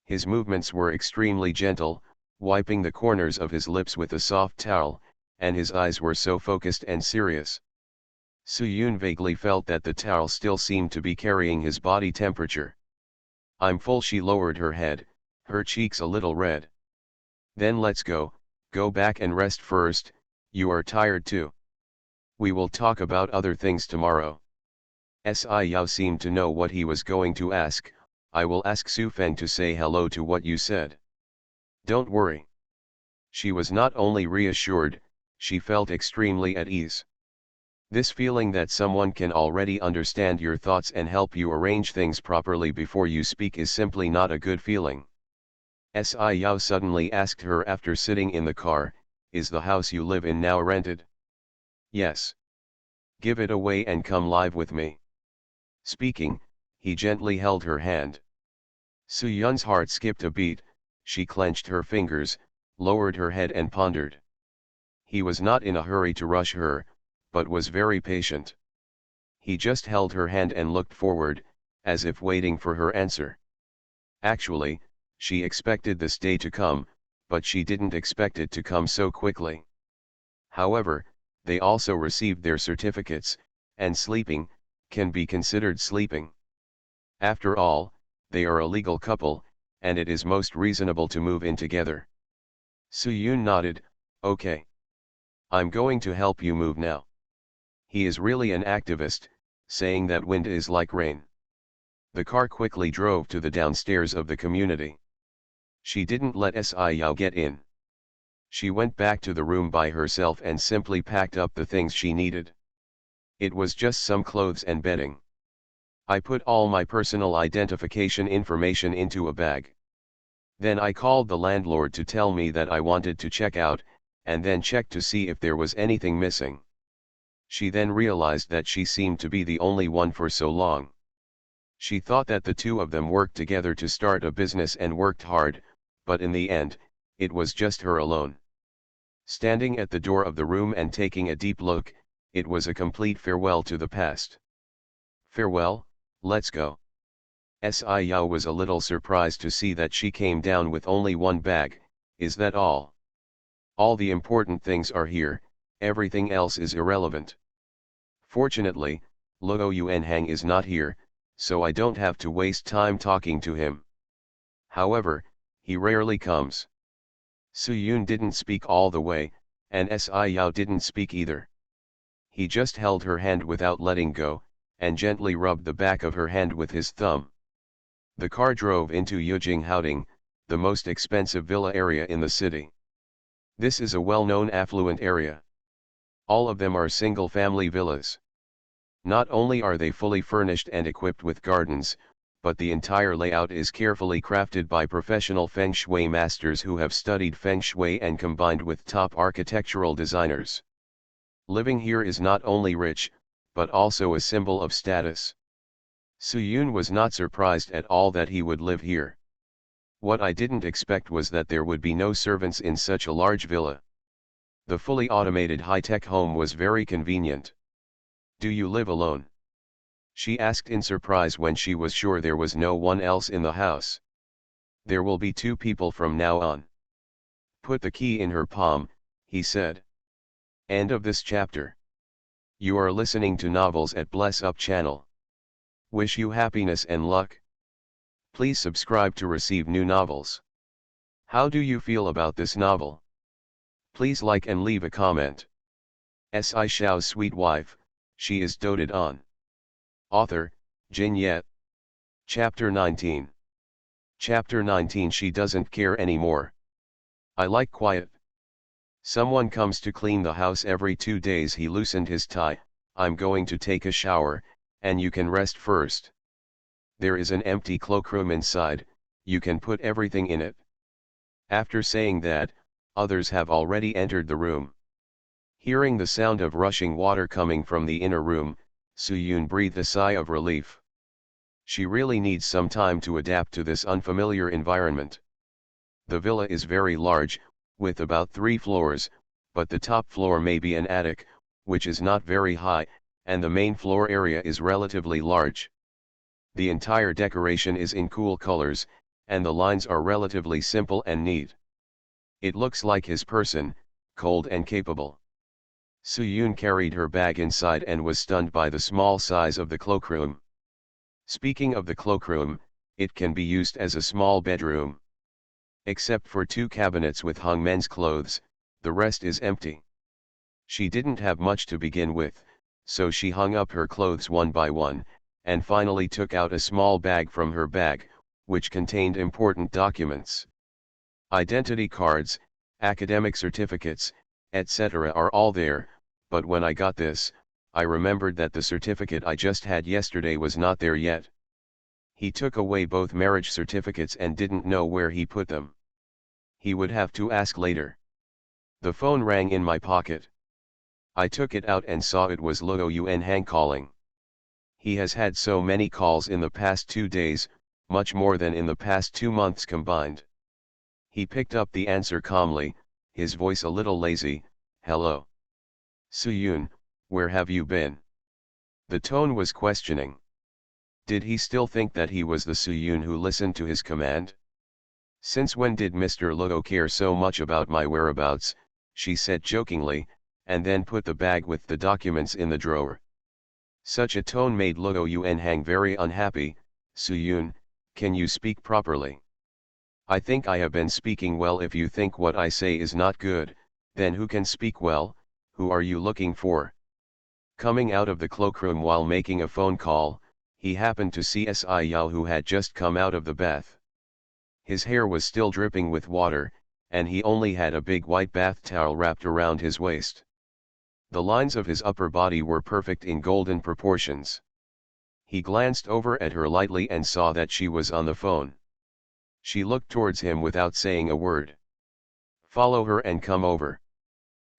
His movements were extremely gentle, wiping the corners of his lips with a soft towel, and his eyes were so focused and serious. Soo-yoon vaguely felt that the towel still seemed to be carrying his body temperature. I'm full. She lowered her head, her cheeks a little red. Then let's go back and rest first, you are tired too. We will talk about other things tomorrow. Yao seemed to know what he was going to ask. I will ask Su-feng to say hello to what you said. Don't worry. She was not only reassured, she felt extremely at ease. This feeling that someone can already understand your thoughts and help you arrange things properly before you speak is simply not a good feeling. Yao suddenly asked her after sitting in the car, is the house you live in now rented? Yes. Give it away and come live with me. Speaking, he gently held her hand. Soo-yun's heart skipped a beat. She clenched her fingers, lowered her head and pondered. He was not in a hurry to rush her, but was very patient. He just held her hand and looked forward, as if waiting for her answer. Actually, she expected this day to come, but she didn't expect it to come so quickly. However, they also received their certificates, and sleeping can be considered sleeping. After all, they are a legal couple, and it is most reasonable to move in together. Soo-yoon nodded, okay. I'm going to help you move now. He is really an activist, saying that wind is like rain. The car quickly drove to the downstairs of the community. She didn't let Yao get in. She went back to the room by herself and simply packed up the things she needed. It was just some clothes and bedding. I put all my personal identification information into a bag. Then I called the landlord to tell me that I wanted to check out, and then checked to see if there was anything missing. She then realized that she seemed to be the only one for so long. She thought that the two of them worked together to start a business and worked hard, but in the end, it was just her alone. Standing at the door of the room and taking a deep look, it was a complete farewell to the past. Farewell, let's go. Yao was a little surprised to see that she came down with only one bag. Is that all? All the important things are here, everything else is irrelevant. Fortunately, Luo Yuanhang is not here, so I don't have to waste time talking to him. However, he rarely comes. Soo-yoon didn't speak all the way, and Yao didn't speak either. He just held her hand without letting go, and gently rubbed the back of her hand with his thumb. The car drove into Yujing Haoding, the most expensive villa area in the city. This is a well-known affluent area. All of them are single-family villas. Not only are they fully furnished and equipped with gardens, but the entire layout is carefully crafted by professional feng shui masters who have studied feng shui and combined with top architectural designers. Living here is not only rich, but also a symbol of status. Soo-yoon was not surprised at all that he would live here. What I didn't expect was that there would be no servants in such a large villa. The fully automated high-tech home was very convenient. Do you live alone? She asked in surprise when she was sure there was no one else in the house. There will be 2 people from now on. Put the key in her palm, he said. End of this chapter. You are listening to Novels at Bless Up channel. Wish you happiness and luck. Please subscribe to receive new novels. How do you feel about this novel? Please like and leave a comment. Shao's sweet wife, she is doted on. Author, Jin Yet. Chapter 19. Chapter 19. She doesn't care anymore. I like quiet. Someone comes to clean the house every 2 days. He loosened his tie. I'm going to take a shower, and you can rest first. There is an empty cloakroom inside, you can put everything in it. After saying that, others have already entered the room. Hearing the sound of rushing water coming from the inner room, Soo-yoon breathed a sigh of relief. She really needs some time to adapt to this unfamiliar environment. The villa is very large, with about 3 floors, but the top floor may be an attic, which is not very high, and the main floor area is relatively large. The entire decoration is in cool colors, and the lines are relatively simple and neat. It looks like his person, cold and capable. Soo-yoon carried her bag inside and was stunned by the small size of the cloakroom. Speaking of the cloakroom, it can be used as a small bedroom. Except for 2 cabinets with hung men's clothes, the rest is empty. She didn't have much to begin with, so she hung up her clothes one by one, and finally took out a small bag from her bag, which contained important documents. Identity cards, academic certificates, etc. are all there, but when I got this, I remembered that the certificate I just had yesterday was not there yet. He took away both marriage certificates and didn't know where he put them. He would have to ask later. The phone rang in my pocket. I took it out and saw it was Lo Yun Hang calling. He has had so many calls in the past 2 days, much more than in the past 2 months combined. He picked up the answer calmly, his voice a little lazy. Hello. Soo-yoon, where have you been? The tone was questioning. Did he still think that he was the Soo-yoon who listened to his command? Since when did Mr. Lo care so much about my whereabouts, she said jokingly, and then put the bag with the documents in the drawer. Such a tone made Lo Yun Hang very unhappy. Soo-yoon, can you speak properly? I think I have been speaking well. If you think what I say is not good, then who can speak well? Who are you looking for? Coming out of the cloakroom while making a phone call, he happened to see Sci-fi, who had just come out of the bath. His hair was still dripping with water, and he only had a big white bath towel wrapped around his waist. The lines of his upper body were perfect in golden proportions. He glanced over at her lightly and saw that she was on the phone. She looked towards him without saying a word. Follow her and come over.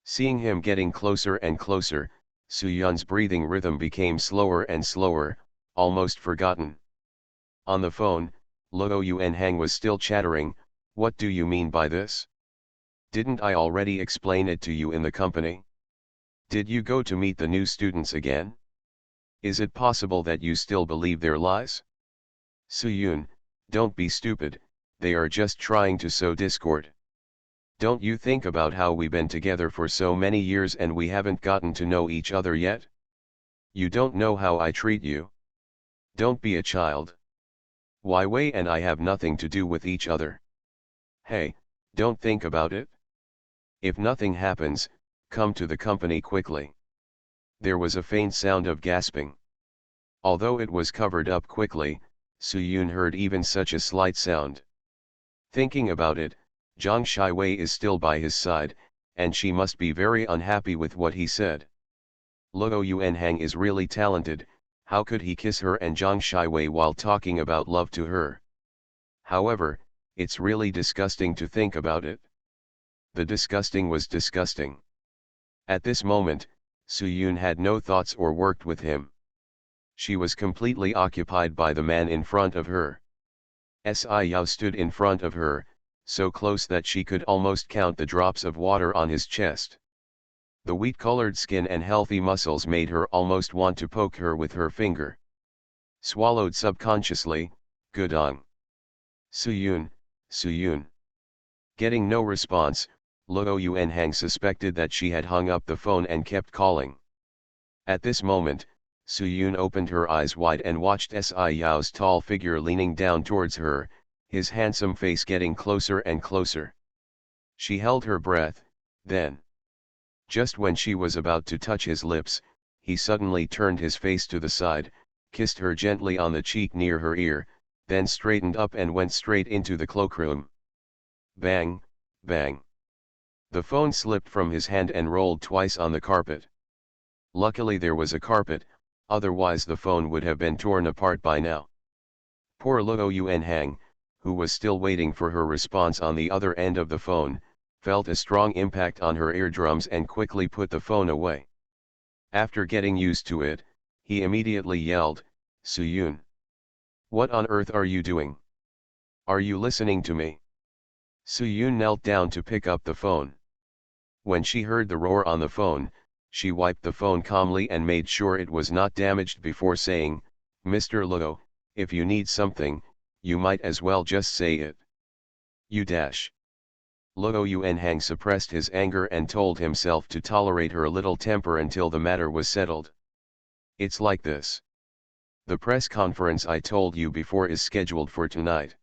Seeing him getting closer and closer, Soo-yoon's breathing rhythm became slower and slower, almost forgotten. On the phone, Lo Yun Hang was still chattering. What do you mean by this? Didn't I already explain it to you in the company? Did you go to meet the new students again? Is it possible that you still believe their lies? Soo-yoon, don't be stupid, they are just trying to sow discord. Don't you think about how we've been together for so many years and we haven't gotten to know each other yet? You don't know how I treat you. Don't be a child. Why Wei and I have nothing to do with each other. Hey, don't think about it. If nothing happens, come to the company quickly. There was a faint sound of gasping. Although it was covered up quickly, Soo-yoon heard even such a slight sound. Thinking about it, Zhang Shiwei is still by his side, and she must be very unhappy with what he said. Lo Yun Hang is really talented. How could he kiss her and Zhang Shiwei while talking about love to her? However, it's really disgusting to think about it. The disgusting was disgusting. At this moment, Soo-yoon had no thoughts or worked with him. She was completely occupied by the man in front of her. Sci-fi stood in front of her, so close that she could almost count the drops of water on his chest. The wheat-colored skin and healthy muscles made her almost want to poke her with her finger. Swallowed subconsciously, Gudong. Soo-yoon, Soo-yoon. Getting no response, Lo Yun Hang suspected that she had hung up the phone and kept calling. At this moment, Soo-yoon opened her eyes wide and watched Sci-fi's tall figure leaning down towards her, his handsome face getting closer and closer. She held her breath, then. Just when she was about to touch his lips, he suddenly turned his face to the side, kissed her gently on the cheek near her ear, then straightened up and went straight into the cloakroom. Bang, bang. The phone slipped from his hand and rolled twice on the carpet. Luckily there was a carpet, otherwise the phone would have been torn apart by now. Poor Lo Yun Hang, who was still waiting for her response on the other end of the phone, felt a strong impact on her eardrums and quickly put the phone away. After getting used to it, he immediately yelled, Soo-yoon. What on earth are you doing? Are you listening to me? Soo-yoon knelt down to pick up the phone. When she heard the roar on the phone, she wiped the phone calmly and made sure it was not damaged before saying, Mr. Lo, if you need something, you might as well just say it. You dash. Luo Yuanhang suppressed his anger and told himself to tolerate her little temper until the matter was settled. It's like this. The press conference I told you before is scheduled for tonight.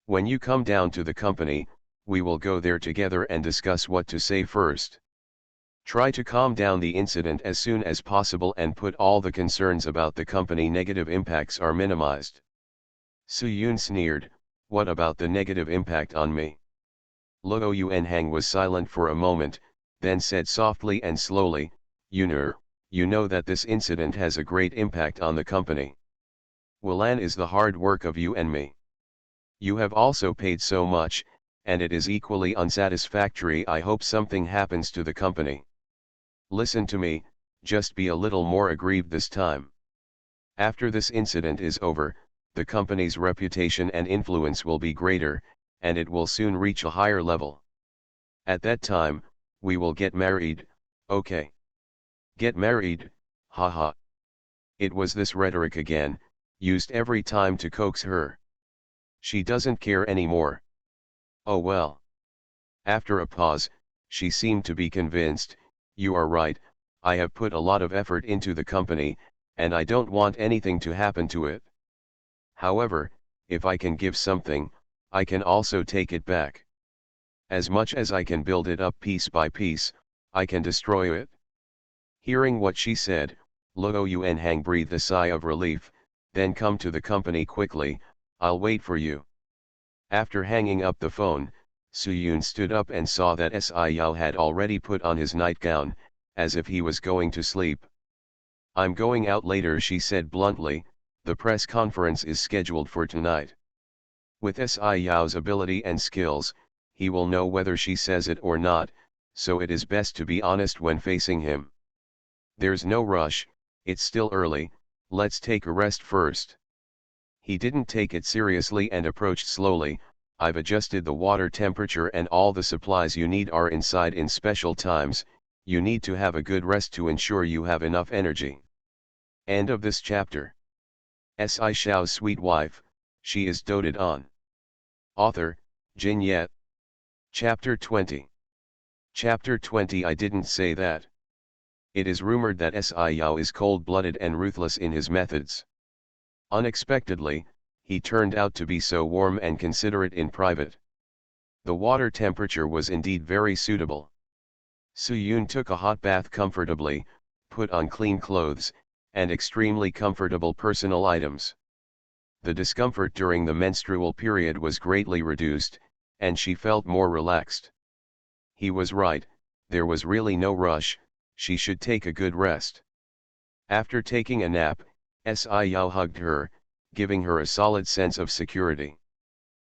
When you come down to the company, we will go there together and discuss what to say first. Try to calm down the incident as soon as possible and put all the concerns about the company negative impacts are minimized. Su Yun sneered, what about the negative impact on me? Luo Yuanhang was silent for a moment, then said softly and slowly, Yuner, you know that this incident has a great impact on the company. Wulan is the hard work of you and me. You have also paid so much, and it is equally unsatisfactory. I hope something happens to the company. Listen to me, just be a little more aggrieved this time. After this incident is over, the company's reputation and influence will be greater, and it will soon reach a higher level. At that time, we will get married, okay? Get married, haha. It was this rhetoric again, used every time to coax her. She doesn't care anymore. Oh well. After a pause, she seemed to be convinced, you are right, I have put a lot of effort into the company, and I don't want anything to happen to it. However, if I can give something, I can also take it back. As much as I can build it up piece by piece, I can destroy it. Hearing what she said, Luo Yuanhang breathed a sigh of relief, then come to the company quickly, I'll wait for you. After hanging up the phone, Su Yun stood up and saw that Si Yao had already put on his nightgown, as if he was going to sleep. I'm going out later, she said bluntly, the press conference is scheduled for tonight. With Si Yao's ability and skills, he will know whether she says it or not, so it is best to be honest when facing him. There's no rush, it's still early, let's take a rest first. He didn't take it seriously and approached slowly, I've adjusted the water temperature and all the supplies you need are inside. In special times, you need to have a good rest to ensure you have enough energy. End of this chapter. Si Shao's sweet wife, she is doted on. Author, Jin Yet. Chapter 20. Chapter 20. I didn't say that. It is rumored that Si Yao is cold-blooded and ruthless in his methods. Unexpectedly, he turned out to be so warm and considerate in private. The water temperature was indeed very suitable. Su Yun took a hot bath comfortably, put on clean clothes, and extremely comfortable personal items. The discomfort during the menstrual period was greatly reduced, and she felt more relaxed. He was right, there was really no rush, she should take a good rest. After taking a nap, Si Yao hugged her, giving her a solid sense of security.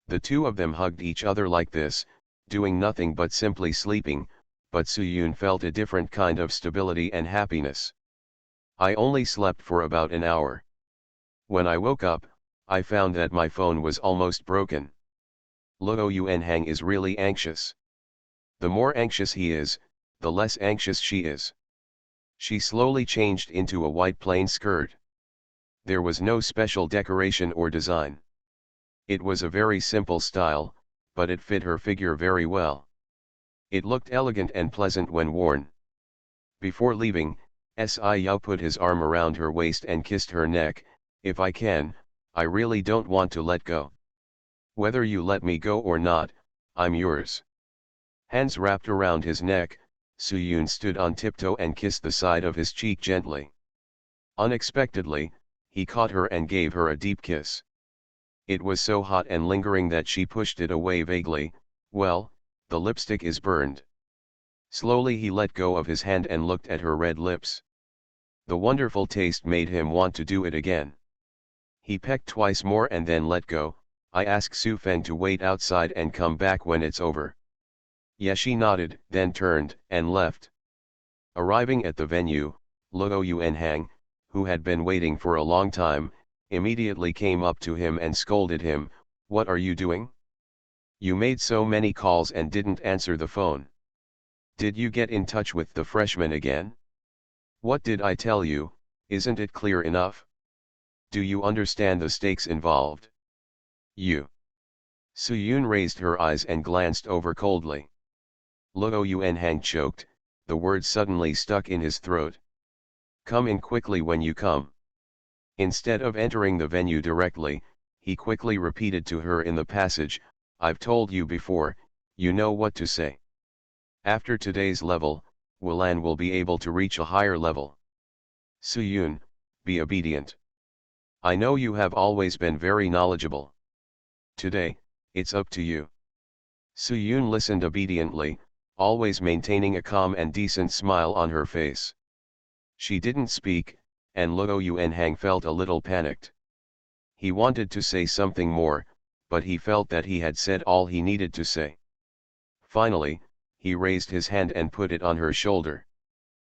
The two of them hugged each other like this, doing nothing but simply sleeping, but Su Yun felt a different kind of stability and happiness. I only slept for about an hour. When I woke up, I found that my phone was almost broken. Luo Yuanhang is really anxious. The more anxious he is, the less anxious she is. She slowly changed into a white plain skirt. There was no special decoration or design. It was a very simple style, but it fit her figure very well. It looked elegant and pleasant when worn. Before leaving, Si Yao put his arm around her waist and kissed her neck, if I can, I really don't want to let go. Whether you let me go or not, I'm yours. Hands wrapped around his neck, Su Yun stood on tiptoe and kissed the side of his cheek gently. Unexpectedly, he caught her and gave her a deep kiss. It was so hot and lingering that she pushed it away vaguely, well, the lipstick is burned. Slowly he let go of his hand and looked at her red lips. The wonderful taste made him want to do it again. He pecked twice more and then let go. I asked Su Feng to wait outside and come back when it's over. Yeah, she nodded, then turned and left. Arriving at the venue, Luo Yuanhang, who had been waiting for a long time, immediately came up to him and scolded him, what are you doing? You made so many calls and didn't answer the phone. Did you get in touch with the freshman again? What did I tell you, isn't it clear enough? Do you understand the stakes involved? You Suyun raised her eyes and glanced over coldly. Luo Yuanhang choked, the word suddenly stuck in his throat. Come in quickly when you come. Instead of entering the venue directly, he quickly repeated to her in the passage, I've told you before, you know what to say. After today's level, Wulan will be able to reach a higher level. Suyun, be obedient. I know you have always been very knowledgeable. Today, it's up to you. Suyun listened obediently, always maintaining a calm and decent smile on her face. She didn't speak, and Luo Yuanhang felt a little panicked. He wanted to say something more, but he felt that he had said all he needed to say. Finally, he raised his hand and put it on her shoulder.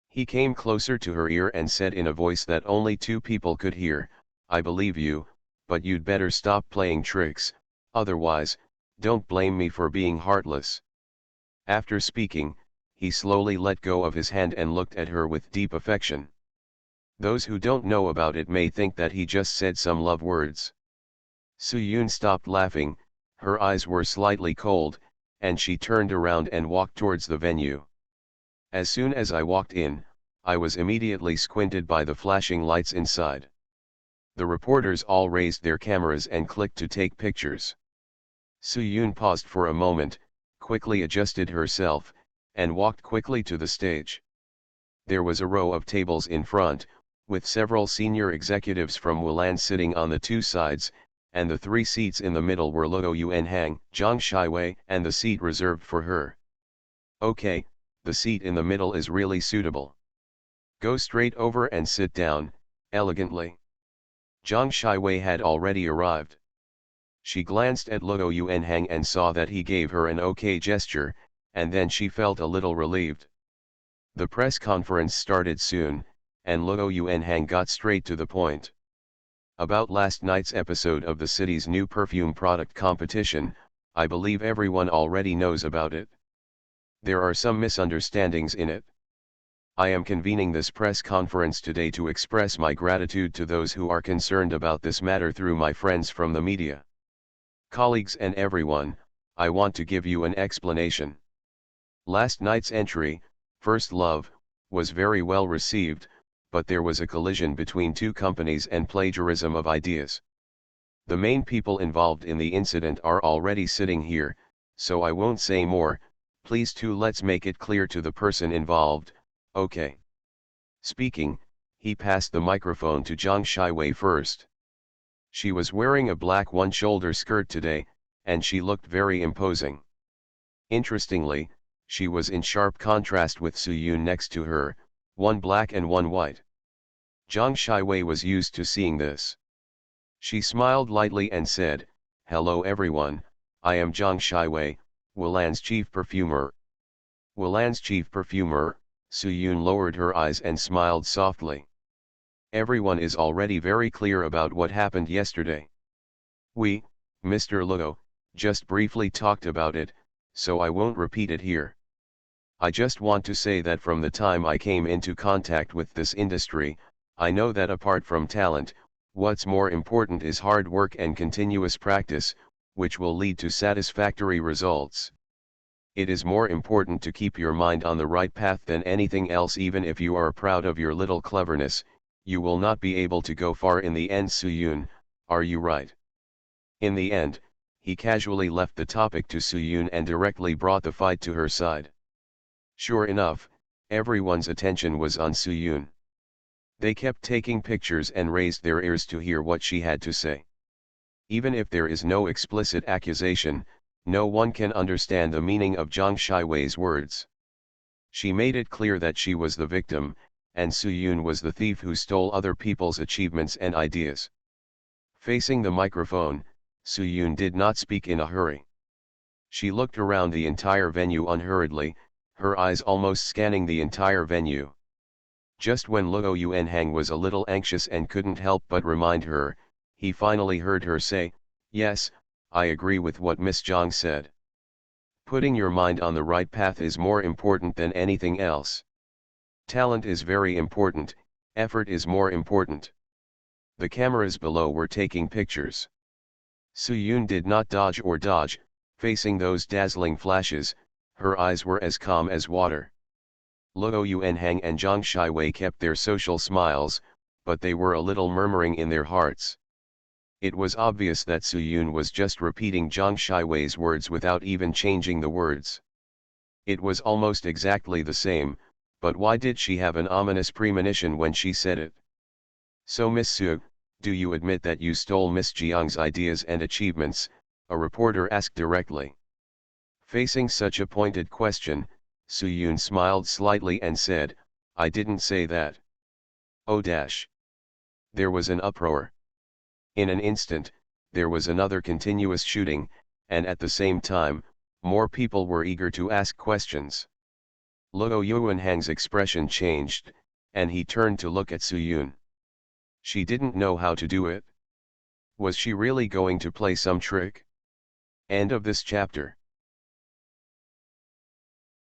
He came closer to her ear and said in a voice that only two people could hear, I believe you, but you'd better stop playing tricks, otherwise, don't blame me for being heartless. After speaking, he slowly let go of his hand and looked at her with deep affection. Those who don't know about it may think that he just said some love words. Suyun stopped laughing, her eyes were slightly cold, and she turned around and walked towards the venue. As soon as I walked in, I was immediately squinted by the flashing lights inside. The reporters all raised their cameras and clicked to take pictures. Suyun paused for a moment, quickly adjusted herself, and walked quickly to the stage. There was a row of tables in front, with several senior executives from Wulan sitting on the two sides, and the three seats in the middle were Luo Yuanhang, Zhang Shiwei, and the seat reserved for her. Okay, the seat in the middle is really suitable. Go straight over and sit down, elegantly. Zhang Shiwei had already arrived. She glanced at Luo Yuanhang and saw that he gave her an okay gesture, and then she felt a little relieved. The press conference started soon, and Luo Yuanhang got straight to the point. About last night's episode of the city's new perfume product competition, I believe everyone already knows about it. There are some misunderstandings in it. I am convening this press conference today to express my gratitude to those who are concerned about this matter through my friends from the media. Colleagues and everyone, I want to give you an explanation. Last night's entry, First Love, was very well received, but there was a collision between two companies and plagiarism of ideas. The main people involved in the incident are already sitting here, so I won't say more, please let's make it clear to the person involved, okay. Speaking, he passed the microphone to Zhang Shiwei first. She was wearing a black one-shoulder skirt today, and she looked very imposing. Interestingly, she was in sharp contrast with Suyun next to her, one black and one white. Zhang Shiwei was used to seeing this. She smiled lightly and said, Hello everyone, I am Zhang Shiwei, Wulan's chief perfumer. Wulan's chief perfumer, Suyun lowered her eyes and smiled softly. Everyone is already very clear about what happened yesterday. We, Mr. Luo, just briefly talked about it, so I won't repeat it here. I just want to say that from the time I came into contact with this industry, I know that apart from talent, what's more important is hard work and continuous practice, which will lead to satisfactory results. It is more important to keep your mind on the right path than anything else. Even if you are proud of your little cleverness, you will not be able to go far in the end. Suyun, are you right? In the end, he casually left the topic to Suyun and directly brought the fight to her side. Sure enough, everyone's attention was on Suyun. They kept taking pictures and raised their ears to hear what she had to say. Even if there is no explicit accusation, no one can understand the meaning of Zhang Shiwei's words. She made it clear that she was the victim, and Suyun was the thief who stole other people's achievements and ideas. Facing the microphone, Suyun did not speak in a hurry. She looked around the entire venue unhurriedly, her eyes almost scanning the entire venue. Just when Luo Yuanhang was a little anxious and couldn't help but remind her, he finally heard her say, Yes, I agree with what Miss Zhang said. Putting your mind on the right path is more important than anything else. Talent is very important, effort is more important. The cameras below were taking pictures. Su-yoon did not dodge or dodge, facing those dazzling flashes, her eyes were as calm as water. Luo Yuanhang and Zhang Shiwei kept their social smiles, but they were a little murmuring in their hearts. It was obvious that Su-yoon was just repeating Zhang Shiwei's words without even changing the words. It was almost exactly the same, but why did she have an ominous premonition when she said it? So Miss Su, do you admit that you stole Miss Jiang's ideas and achievements? A reporter asked directly. Facing such a pointed question, Su-yoon smiled slightly and said, I didn't say that. Oh dash. There was an uproar. In an instant, there was another continuous shooting, and at the same time, more people were eager to ask questions. Luo Yuanhang's expression changed, and he turned to look at Su-yoon. She didn't know how to do it. Was she really going to play some trick? End of this chapter.